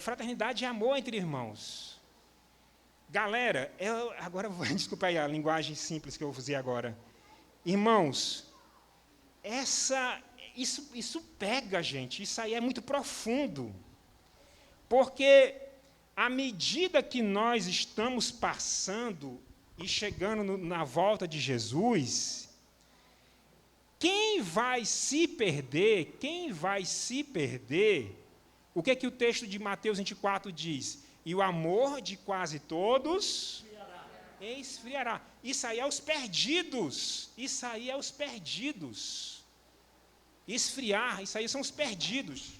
Fraternidade e amor entre irmãos. Galera, agora desculpa aí a linguagem simples que eu usei agora. Irmãos, isso pega a gente, isso aí é muito profundo. Porque, à medida que nós estamos passando e chegando na volta de Jesus, quem vai se perder, o que é que o texto de Mateus 24 diz? E o amor de quase todos esfriará. Isso aí é os perdidos. Esfriar, isso aí são os perdidos.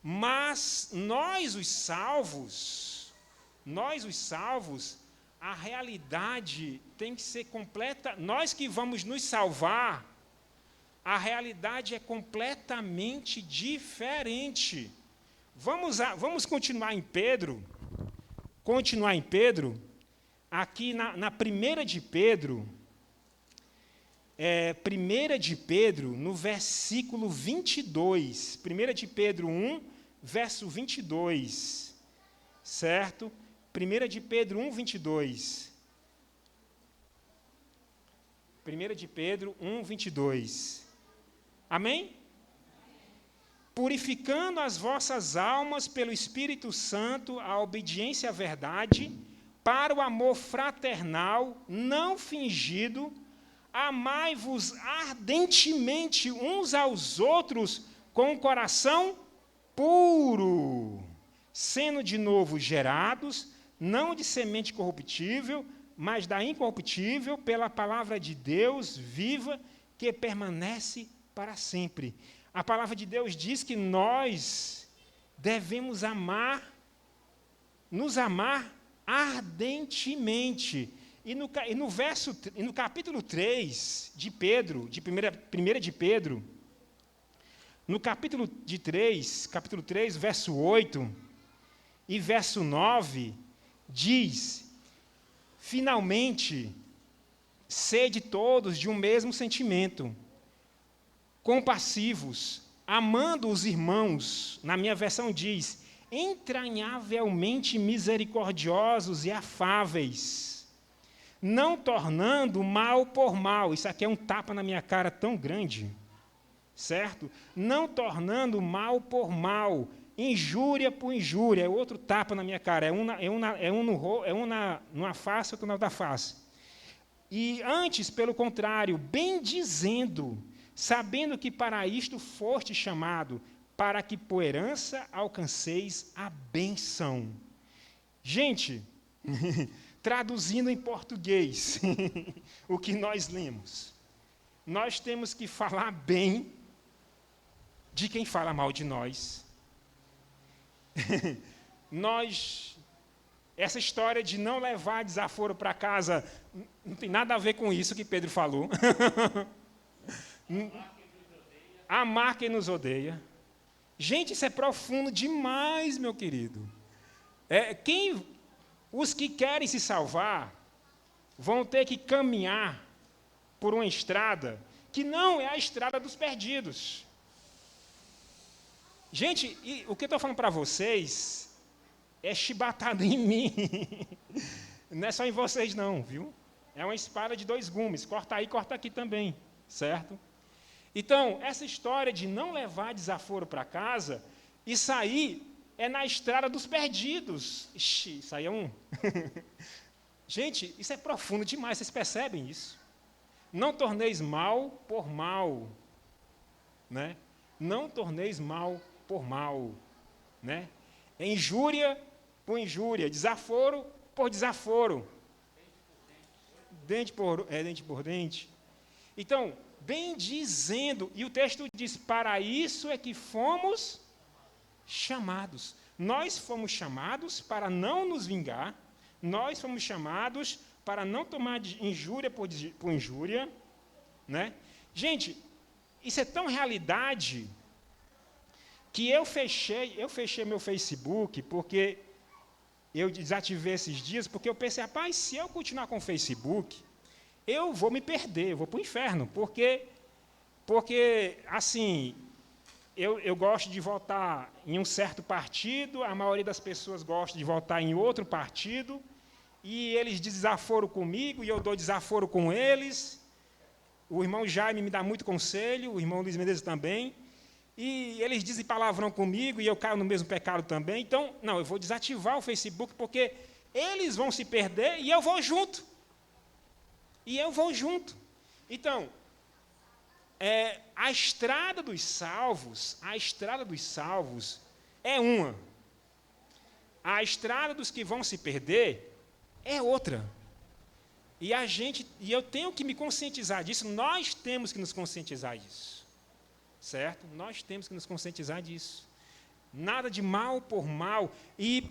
Mas nós, os salvos, a realidade tem que ser completa. Nós que vamos nos salvar, a realidade é completamente diferente. Vamos continuar em Pedro. Aqui na 1 de Pedro, 1 de Pedro, no versículo 22. 1 de Pedro 1, verso 22. Certo? 1 de Pedro 1, 22. 1 de Pedro 1, 22. Amém? Purificando as vossas almas pelo Espírito Santo, a obediência à verdade, para o amor fraternal, não fingido, amai-vos ardentemente uns aos outros com o coração puro, sendo de novo gerados, não de semente corruptível, mas da incorruptível, pela palavra de Deus viva, que permanece para sempre. A palavra de Deus diz que nós devemos nos amar ardentemente. E no capítulo 3 de Pedro, de 1 de Pedro, no capítulo 3, verso 8 e verso 9, diz: finalmente, sede todos de um mesmo sentimento, compassivos, amando os irmãos. Na minha versão diz: entranhavelmente misericordiosos e afáveis, não tornando mal por mal. Isso aqui é um tapa na minha cara tão grande, certo? Não tornando mal por mal, injúria por injúria. É outro tapa na minha cara, numa face, outro na outra face. E antes, pelo contrário, bendizendo, sabendo que para isto foste chamado, para que por herança alcanceis a bênção. Gente, traduzindo em português o que nós lemos, nós temos que falar bem de quem fala mal de nós. Essa história de não levar desaforo para casa não tem nada a ver com isso que Pedro falou. Amar quem nos odeia. Gente, isso é profundo demais, meu querido. Os que querem se salvar vão ter que caminhar por uma estrada que não é a estrada dos perdidos. Gente, o que eu estou falando para vocês é chibatado em mim. Não é só em vocês não, viu? É uma espada de 2 gumes. Corta aí, corta aqui também, certo? Então, essa história de não levar desaforo para casa, isso aí é na estrada dos perdidos. Ixi, isso aí é um... Gente, isso é profundo demais, vocês percebem isso? Não torneis mal por mal, né? Não torneis mal por mal, né? Injúria por injúria, desaforo por desaforo. Dente por dente. Então, bendizendo, e o texto diz: para isso é que fomos chamados. Nós fomos chamados para não nos vingar, nós fomos chamados para não tomar injúria por injúria, né? Gente, isso é tão realidade que eu fechei meu Facebook, porque eu desativei esses dias, porque eu pensei: rapaz, se eu continuar com o Facebook, eu vou me perder, eu vou para o inferno, porque assim, eu gosto de votar em um certo partido, a maioria das pessoas gosta de votar em outro partido, e eles desaforam comigo, e eu dou desaforo com eles, O irmão Jaime me dá muito conselho, o irmão Luiz Menezes também. E eles dizem palavrão comigo e eu caio no mesmo pecado também. Então, não, eu vou desativar o Facebook porque eles vão se perder e eu vou junto. E eu vou junto. Então, a estrada dos salvos é uma. A estrada dos que vão se perder é outra. E eu tenho que me conscientizar disso, nós temos que nos conscientizar disso. Certo? Nós temos que nos conscientizar disso. Nada de mal por mal. E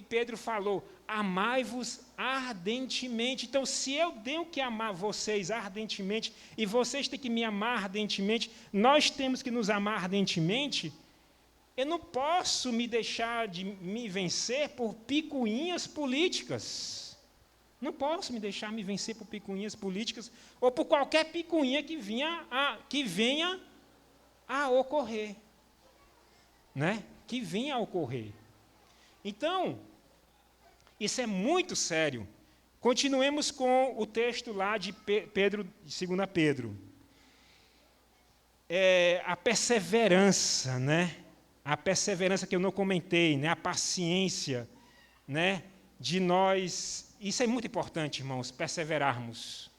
Pedro falou, amai-vos ardentemente. Então, se eu tenho que amar vocês ardentemente, e vocês têm que me amar ardentemente, nós temos que nos amar ardentemente, eu não posso me deixar de me vencer por picuinhas políticas. Não posso me deixar me vencer por picuinhas políticas, ou por qualquer picuinha que venha a ocorrer. Né? Que venha a ocorrer. Então, isso é muito sério. Continuemos com o texto lá de Pedro, de 2 Pedro. A perseverança, né? A perseverança que eu não comentei, né? A paciência, né? De nós. Isso é muito importante, irmãos, perseverarmos.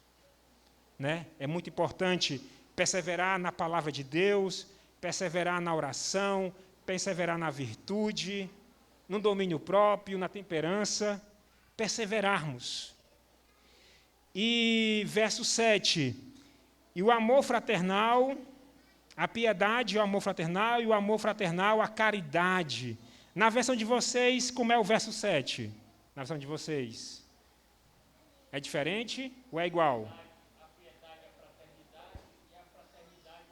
Né? É muito importante perseverar na palavra de Deus, perseverar na oração, perseverar na virtude, no domínio próprio, na temperança, perseverarmos. E verso 7, e o amor fraternal, a piedade, o amor fraternal, e o amor fraternal, a caridade. Na versão de vocês, como é o verso 7? Na versão de vocês. É diferente ou é igual? A piedade, a fraternidade, e a fraternidade,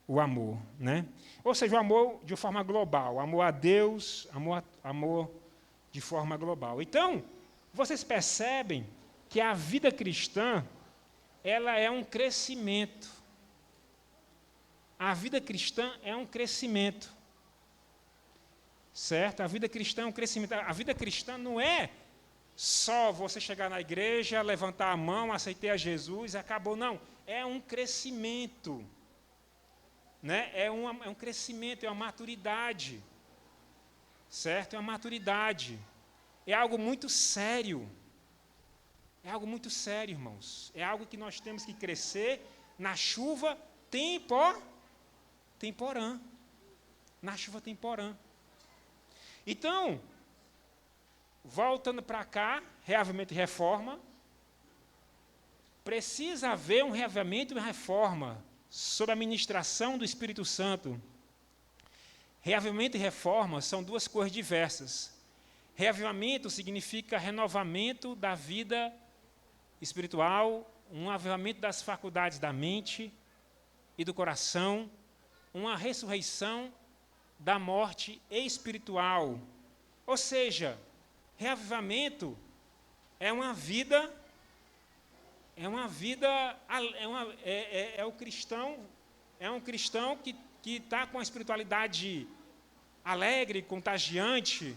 o amor, né? Ou seja, o amor de forma global, amor a Deus, amor de forma global. Então, vocês percebem que a vida cristã, ela é um crescimento. A vida cristã é um crescimento. Certo? A vida cristã é um crescimento. A vida cristã não é só você chegar na igreja, levantar a mão, aceitei a Jesus, acabou. Não, é um crescimento. Né? É um crescimento, é uma maturidade. Certo? É uma maturidade. É algo muito sério. É algo muito sério, irmãos. É algo que nós temos que crescer na chuva temporã. Na chuva temporã. Então, voltando para cá, reavivamento e reforma, precisa haver um reavivamento e uma reforma sob a ministração do Espírito Santo. Reavivamento e reforma são duas coisas diversas. Reavivamento significa renovamento da vida espiritual, um avivamento das faculdades da mente e do coração, uma ressurreição da morte espiritual. Ou seja, reavivamento é uma vida, um cristão que está com a espiritualidade alegre, contagiante.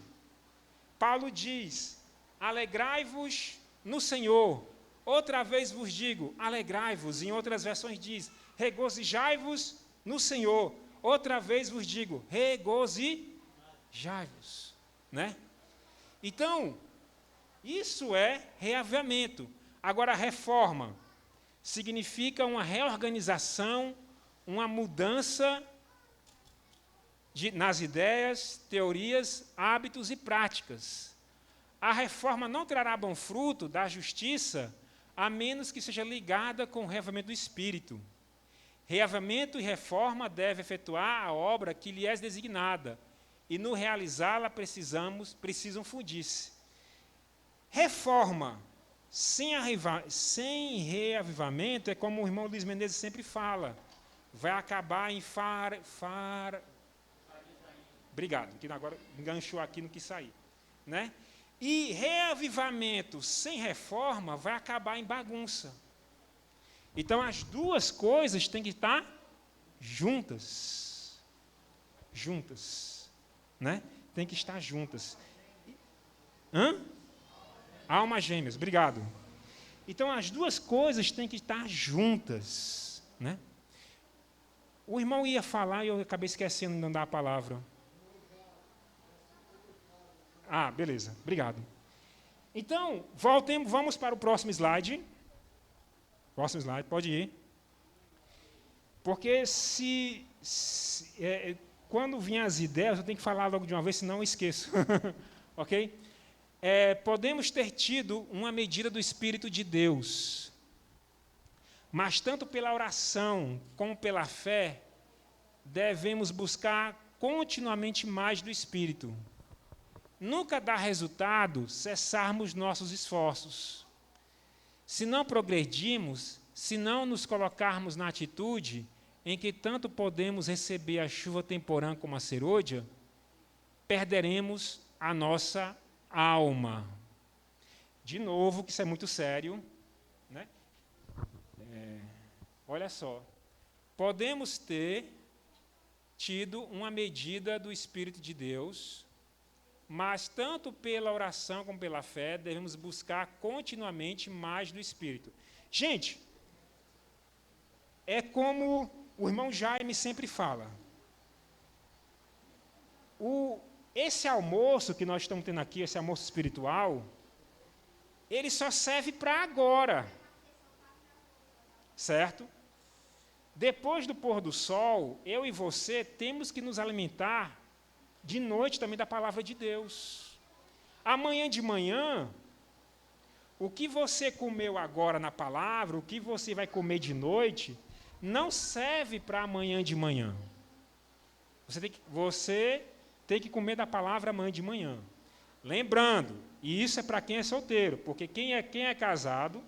Paulo diz, alegrai-vos no Senhor. Outra vez vos digo, alegrai-vos. Em outras versões diz, regozijai-vos no Senhor. Outra vez vos digo, regozijai-vos. Né? Então, isso é reavivamento. Agora, reforma significa uma reorganização, uma mudança nas ideias, teorias, hábitos e práticas. A reforma não trará bom fruto da justiça, a menos que seja ligada com o reavivamento do Espírito. Reavivamento e reforma devem efetuar a obra que lhe é designada, e no realizá-la precisam fundir-se. Reforma sem reavivamento é como o irmão Luiz Menezes sempre fala, vai acabar em Obrigado, que agora enganchou aqui no que sair. Né? E reavivamento sem reforma vai acabar em bagunça. Então, as duas coisas têm que estar juntas. Juntas. Né? Tem que estar juntas. Almas gêmeas, obrigado. Então, as duas coisas têm que estar juntas, né? O irmão ia falar e eu acabei esquecendo de não dar a palavra. Ah, beleza, obrigado. Então, vamos para o próximo slide. Próximo slide, pode ir. Porque quando vinham as ideias, eu tenho que falar logo de uma vez, senão eu esqueço. Ok? Podemos ter tido uma medida do Espírito de Deus, mas tanto pela oração como pela fé, devemos buscar continuamente mais do Espírito. Nunca dá resultado cessarmos nossos esforços. Se não progredirmos, se não nos colocarmos na atitude em que tanto podemos receber a chuva temporã como a serôdia, perderemos a nossa alma. De novo, que isso é muito sério, né? Olha só, podemos ter tido uma medida do Espírito de Deus, mas tanto pela oração como pela fé, devemos buscar continuamente mais do Espírito. Gente, é como o irmão Jaime sempre fala. Esse almoço que nós estamos tendo aqui, esse almoço espiritual, ele só serve para agora. Certo? Depois do pôr do sol, eu e você temos que nos alimentar de noite também da palavra de Deus. Amanhã de manhã, o que você comeu agora na palavra, o que você vai comer de noite, não serve para amanhã de manhã. Você tem que comer da palavra amanhã de manhã. Lembrando, e isso é para quem é solteiro, porque quem é casado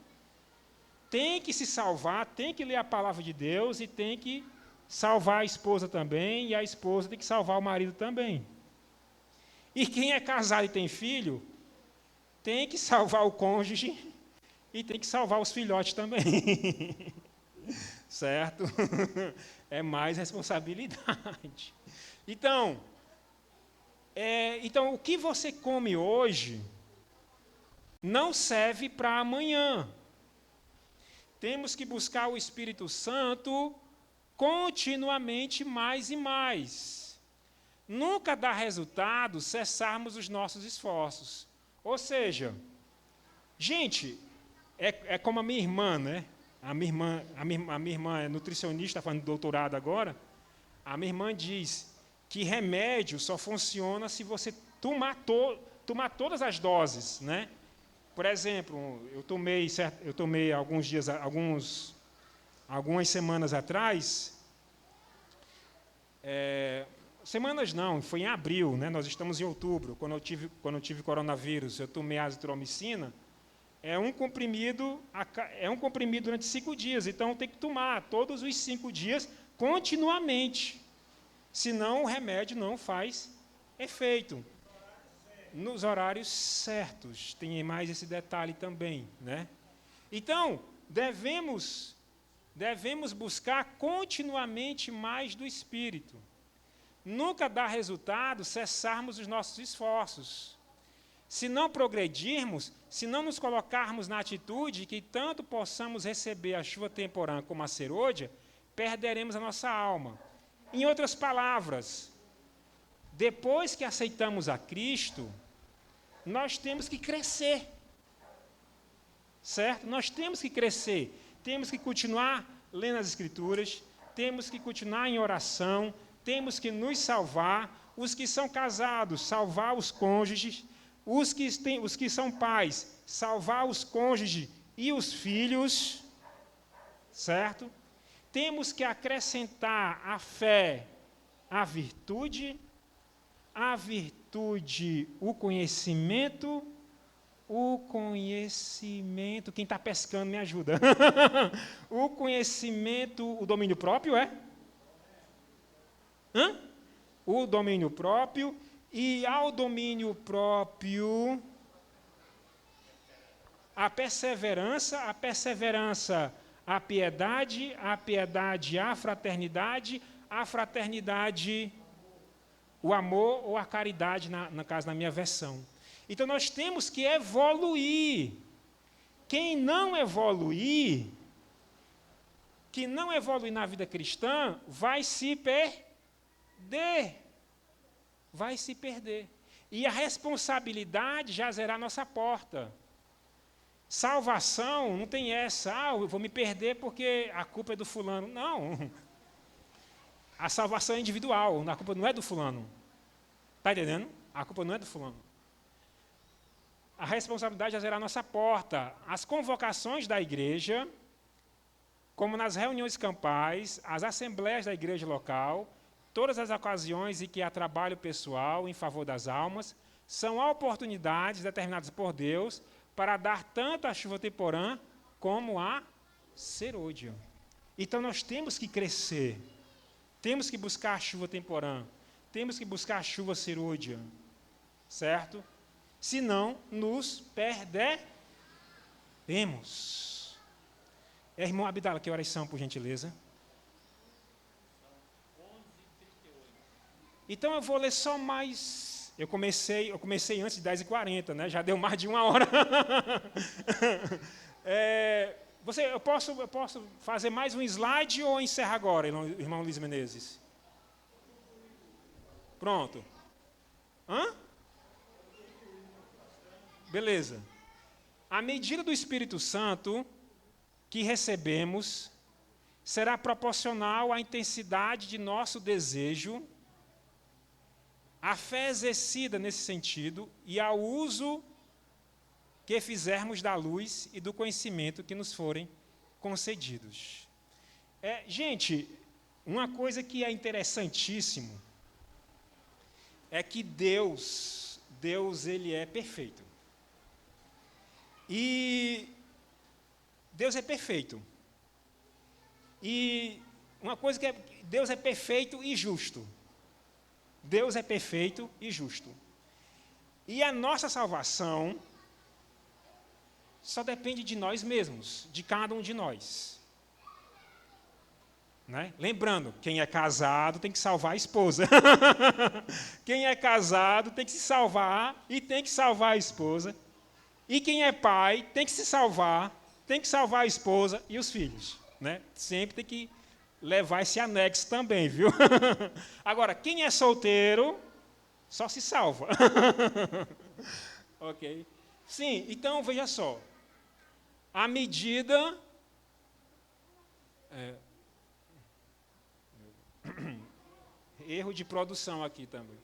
tem que se salvar, tem que ler a palavra de Deus e tem que salvar a esposa também, e a esposa tem que salvar o marido também. E quem é casado e tem filho, tem que salvar o cônjuge e tem que salvar os filhotes também. Certo? É mais responsabilidade. Então, o que você come hoje não serve para amanhã. Temos que buscar o Espírito Santo continuamente mais e mais. Nunca dá resultado cessarmos os nossos esforços. Ou seja, gente, é como a minha irmã, né? A minha irmã é nutricionista, está fazendo doutorado agora. A minha irmã diz que remédio só funciona se você tomar todas as doses, né? Por exemplo, eu tomei algumas semanas atrás, semanas não, foi em abril, né? Nós estamos em outubro, quando eu tive coronavírus, eu tomei azitromicina, é um comprimido durante 5 dias, então tem que tomar todos os 5 dias continuamente, senão o remédio não faz efeito. Nos horários certos, tem mais esse detalhe também, né? Então, devemos buscar continuamente mais do Espírito. Nunca dá resultado cessarmos os nossos esforços. Se não progredirmos, se não nos colocarmos na atitude que tanto possamos receber a chuva temporã como a serôdia, perderemos a nossa alma. Em outras palavras, depois que aceitamos a Cristo, nós temos que crescer, certo? Nós temos que crescer, temos que continuar lendo as Escrituras, temos que continuar em oração, temos que nos salvar, os que são casados, salvar os cônjuges, os que são pais, salvar os cônjuges e os filhos, certo? Temos que acrescentar a fé, a virtude, o conhecimento, quem está pescando me ajuda. O conhecimento, o domínio próprio O domínio próprio, e ao domínio próprio, a perseverança, a piedade, a fraternidade, o amor ou a caridade, no caso, na minha versão. Então, nós temos que evoluir. quem não evoluir, que não evolui na vida cristã, vai se perder. Vai se perder. E a responsabilidade jazerá à nossa porta. Salvação não tem essa, eu vou me perder porque a culpa é do fulano. Não. A salvação é individual, a culpa não é do fulano. Está entendendo? A culpa não é do fulano. A responsabilidade jazerá à nossa porta. As convocações da igreja, como nas reuniões campais, as assembleias da igreja local, todas as ocasiões em que há trabalho pessoal em favor das almas, são oportunidades determinadas por Deus para dar tanto a chuva temporã como a serôdia. Então nós temos que crescer, temos que buscar a chuva temporã, temos que buscar a chuva serôdia, certo? Senão nos perderemos. Irmão Abdala, que oração, por gentileza? Então eu vou ler só mais. Eu comecei antes de 10h40, né? Já deu mais de 1 hora. Eu posso fazer mais um slide ou encerrar agora, irmão Luiz Menezes? Pronto. Hã? Beleza. A medida do Espírito Santo que recebemos será proporcional à intensidade de nosso desejo, à fé exercida nesse sentido e ao uso que fizermos da luz e do conhecimento que nos forem concedidos. Gente, uma coisa que é interessantíssimo é que Deus ele é perfeito. E Deus é perfeito. E uma coisa que Deus é perfeito e justo. Deus é perfeito e justo. E a nossa salvação só depende de nós mesmos, de cada um de nós. Né? Lembrando, quem é casado tem que salvar a esposa. Quem é casado tem que se salvar e tem que salvar a esposa. E quem é pai tem que se salvar, tem que salvar a esposa e os filhos. Né? Sempre tem que levar esse anexo também, viu? Agora, quem é solteiro, só se salva. Ok? Sim, então, veja só. A medida... Erro de produção aqui também.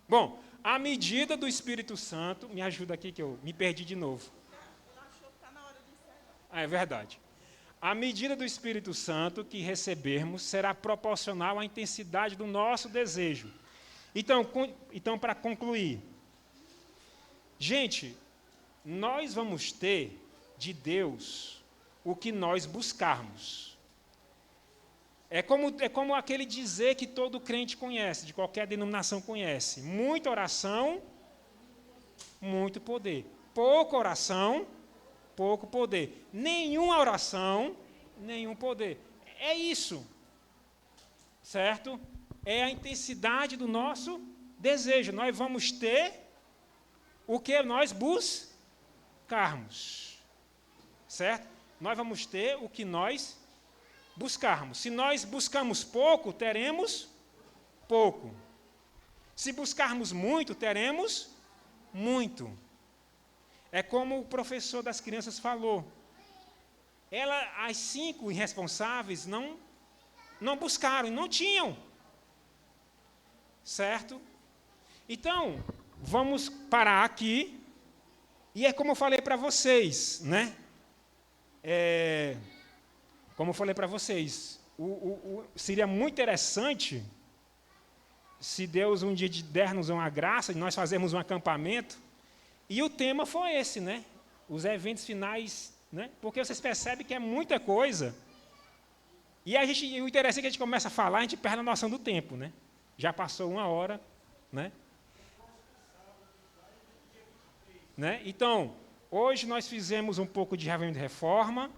Bom, a medida do Espírito Santo... Me ajuda aqui que eu me perdi de novo. É verdade. A medida do Espírito Santo que recebermos será proporcional à intensidade do nosso desejo. Então, para concluir, gente, nós vamos ter de Deus o que nós buscarmos. É como aquele dizer que todo crente conhece, de qualquer denominação conhece. Muita oração, muito poder. Pouca oração, pouco poder. Nenhuma oração, nenhum poder. É isso. Certo? É a intensidade do nosso desejo. Nós vamos ter o que nós buscarmos. Certo? Nós vamos ter o que nós buscarmos. Se nós buscamos pouco, teremos pouco. Se buscarmos muito, teremos muito. É como o professor das crianças falou. As 5 irresponsáveis não buscaram, não tinham. Certo? Então, vamos parar aqui. E é como eu falei para vocês, né? Como eu falei para vocês, seria muito interessante se Deus um dia der-nos uma graça, e nós fazermos um acampamento. E o tema foi esse, né? Os eventos finais, né? Porque vocês percebem que é muita coisa. E o interessante é que a gente começa a falar, a gente perde a noção do tempo, né? Já passou 1 hora, né? Então, hoje nós fizemos um pouco de Avivamento de Reforma.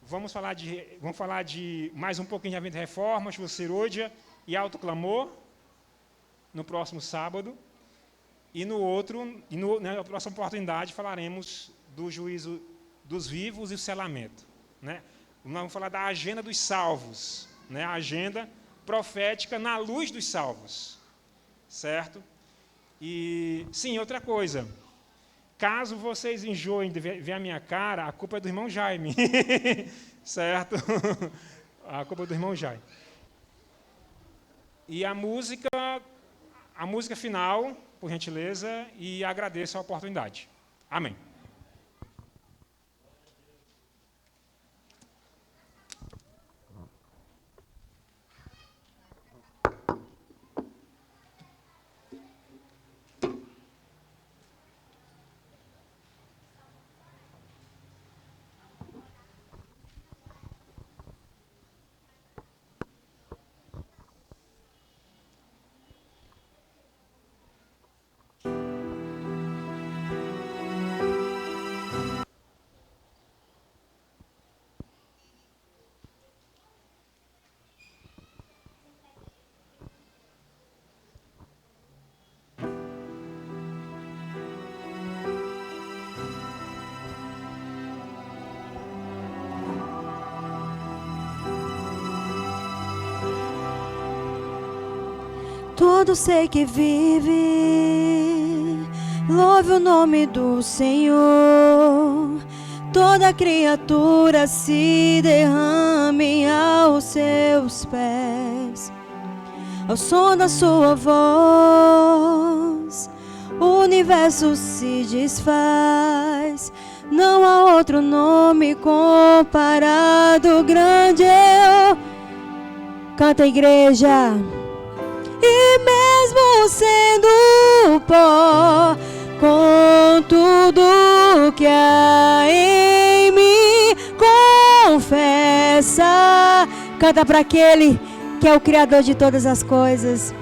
Vamos falar de mais um pouquinho de Avivamento de Reforma, chuva serôdia e alto clamor no próximo sábado. E na próxima oportunidade falaremos do juízo dos vivos e o selamento, né? Nós vamos falar da agenda dos salvos, né? A agenda profética na luz dos salvos, certo? E, sim, outra coisa, caso vocês enjoem de ver a minha cara, a culpa é do irmão Jaime, certo? A culpa é do irmão Jaime. E a música final, por gentileza, e agradeço a oportunidade. Amém. Todo ser que vive, louve o nome do Senhor. Toda criatura se derrame aos seus pés. Ao som da sua voz, o universo se desfaz. Não há outro nome comparado, grande eu. Canta a igreja. E mesmo sendo pó, com tudo que há em mim, confessa. Canta para aquele que é o Criador de todas as coisas.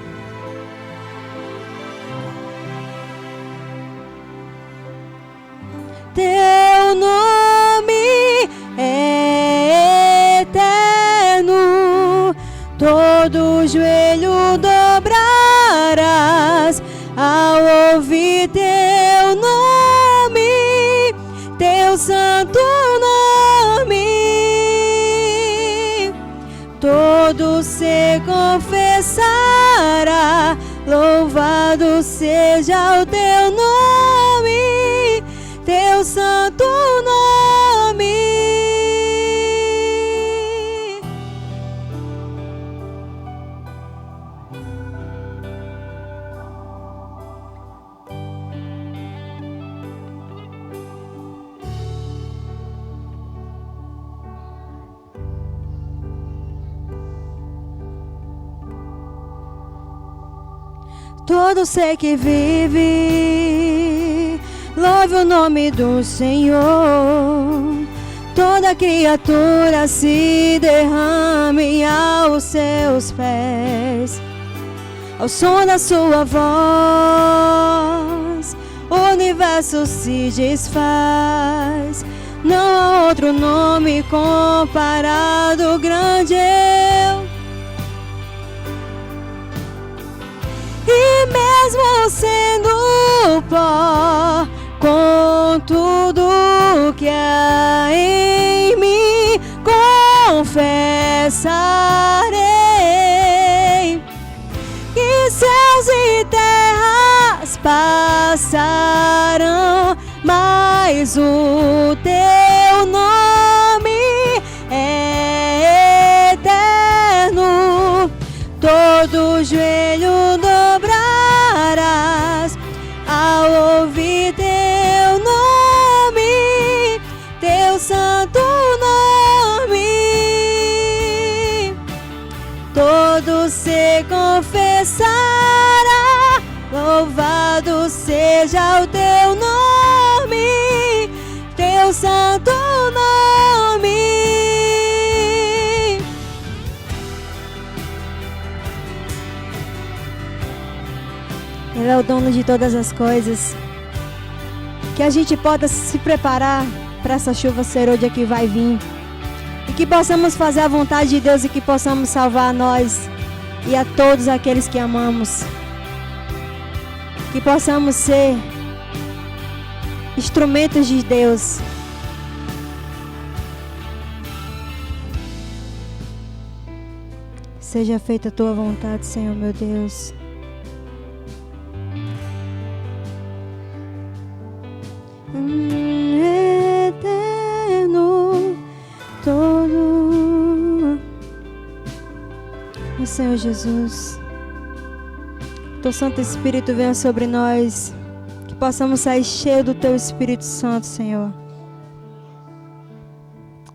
Teu nome é eterno, todo joelho dobrarás ao ouvir teu nome, teu santo nome. Todo se confessará, louvado seja o teu nome, teu santo nome. Todo ser que vive, louve o nome do Senhor. Toda criatura se derrame aos seus pés. Ao som da sua voz, o universo se desfaz. Não há outro nome comparado, grande eu. E mesmo sendo pó, com tudo que há em mim, confessarei que céus e terras passarão, mas o teu nome é eterno. Todo joelho dobrarás ao ouvir teu nome, teu santo nome. Todo se confessará, louvado seja o teu nome, teu santo nome. Ele é o dono de todas as coisas. Que a gente possa se preparar para essa chuva serôdia que vai vir. E que possamos fazer a vontade de Deus e que possamos salvar a nós e a todos aqueles que amamos. Que possamos ser instrumentos de Deus. Seja feita a tua vontade, Senhor meu Deus. Eterno, todo, o Senhor Jesus. Teu Santo Espírito venha sobre nós, que possamos sair cheios do Teu Espírito Santo, Senhor.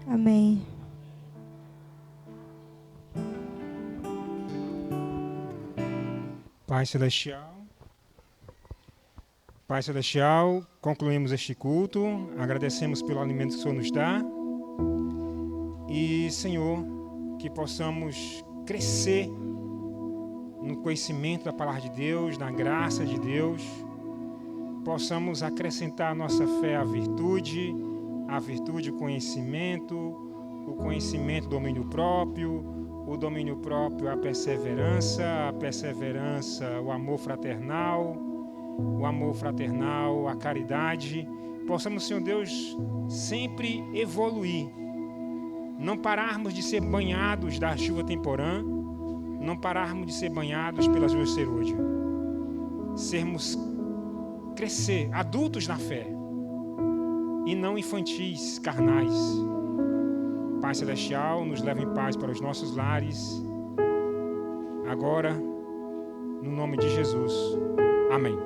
Amém. Pai Celestial, concluímos este culto, agradecemos pelo alimento que o Senhor nos dá e, Senhor, que possamos crescer no conhecimento da palavra de Deus, na graça de Deus, possamos acrescentar à nossa fé a virtude o conhecimento, o domínio próprio, o domínio próprio, a perseverança, o amor fraternal, a caridade. Possamos, Senhor Deus, sempre evoluir, não pararmos de ser banhados da chuva temporã, não pararmos de ser banhados pelas ruas serôdia, crescer adultos na fé e não infantis, carnais. Pai Celestial, nos leva em paz para os nossos lares, agora, no nome de Jesus. Amém.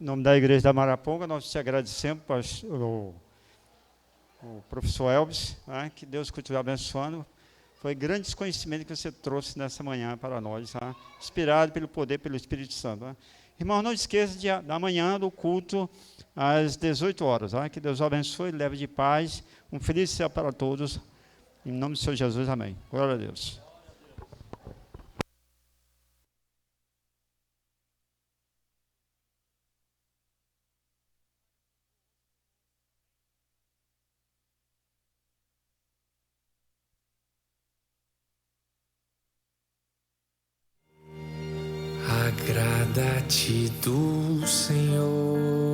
Em nome da Igreja da Maraponga, nós te agradecemos, o professor Elvis, né, que Deus continue abençoando. Foi grande conhecimento que você trouxe nessa manhã para nós, tá? Inspirado pelo poder, pelo Espírito Santo. Tá? Irmão, não esqueça da manhã do culto às 18 horas. Tá? Que Deus o abençoe e leve de paz. Um feliz céu para todos. Em nome do Senhor Jesus, amém. Glória a Deus. Agrada-te do Senhor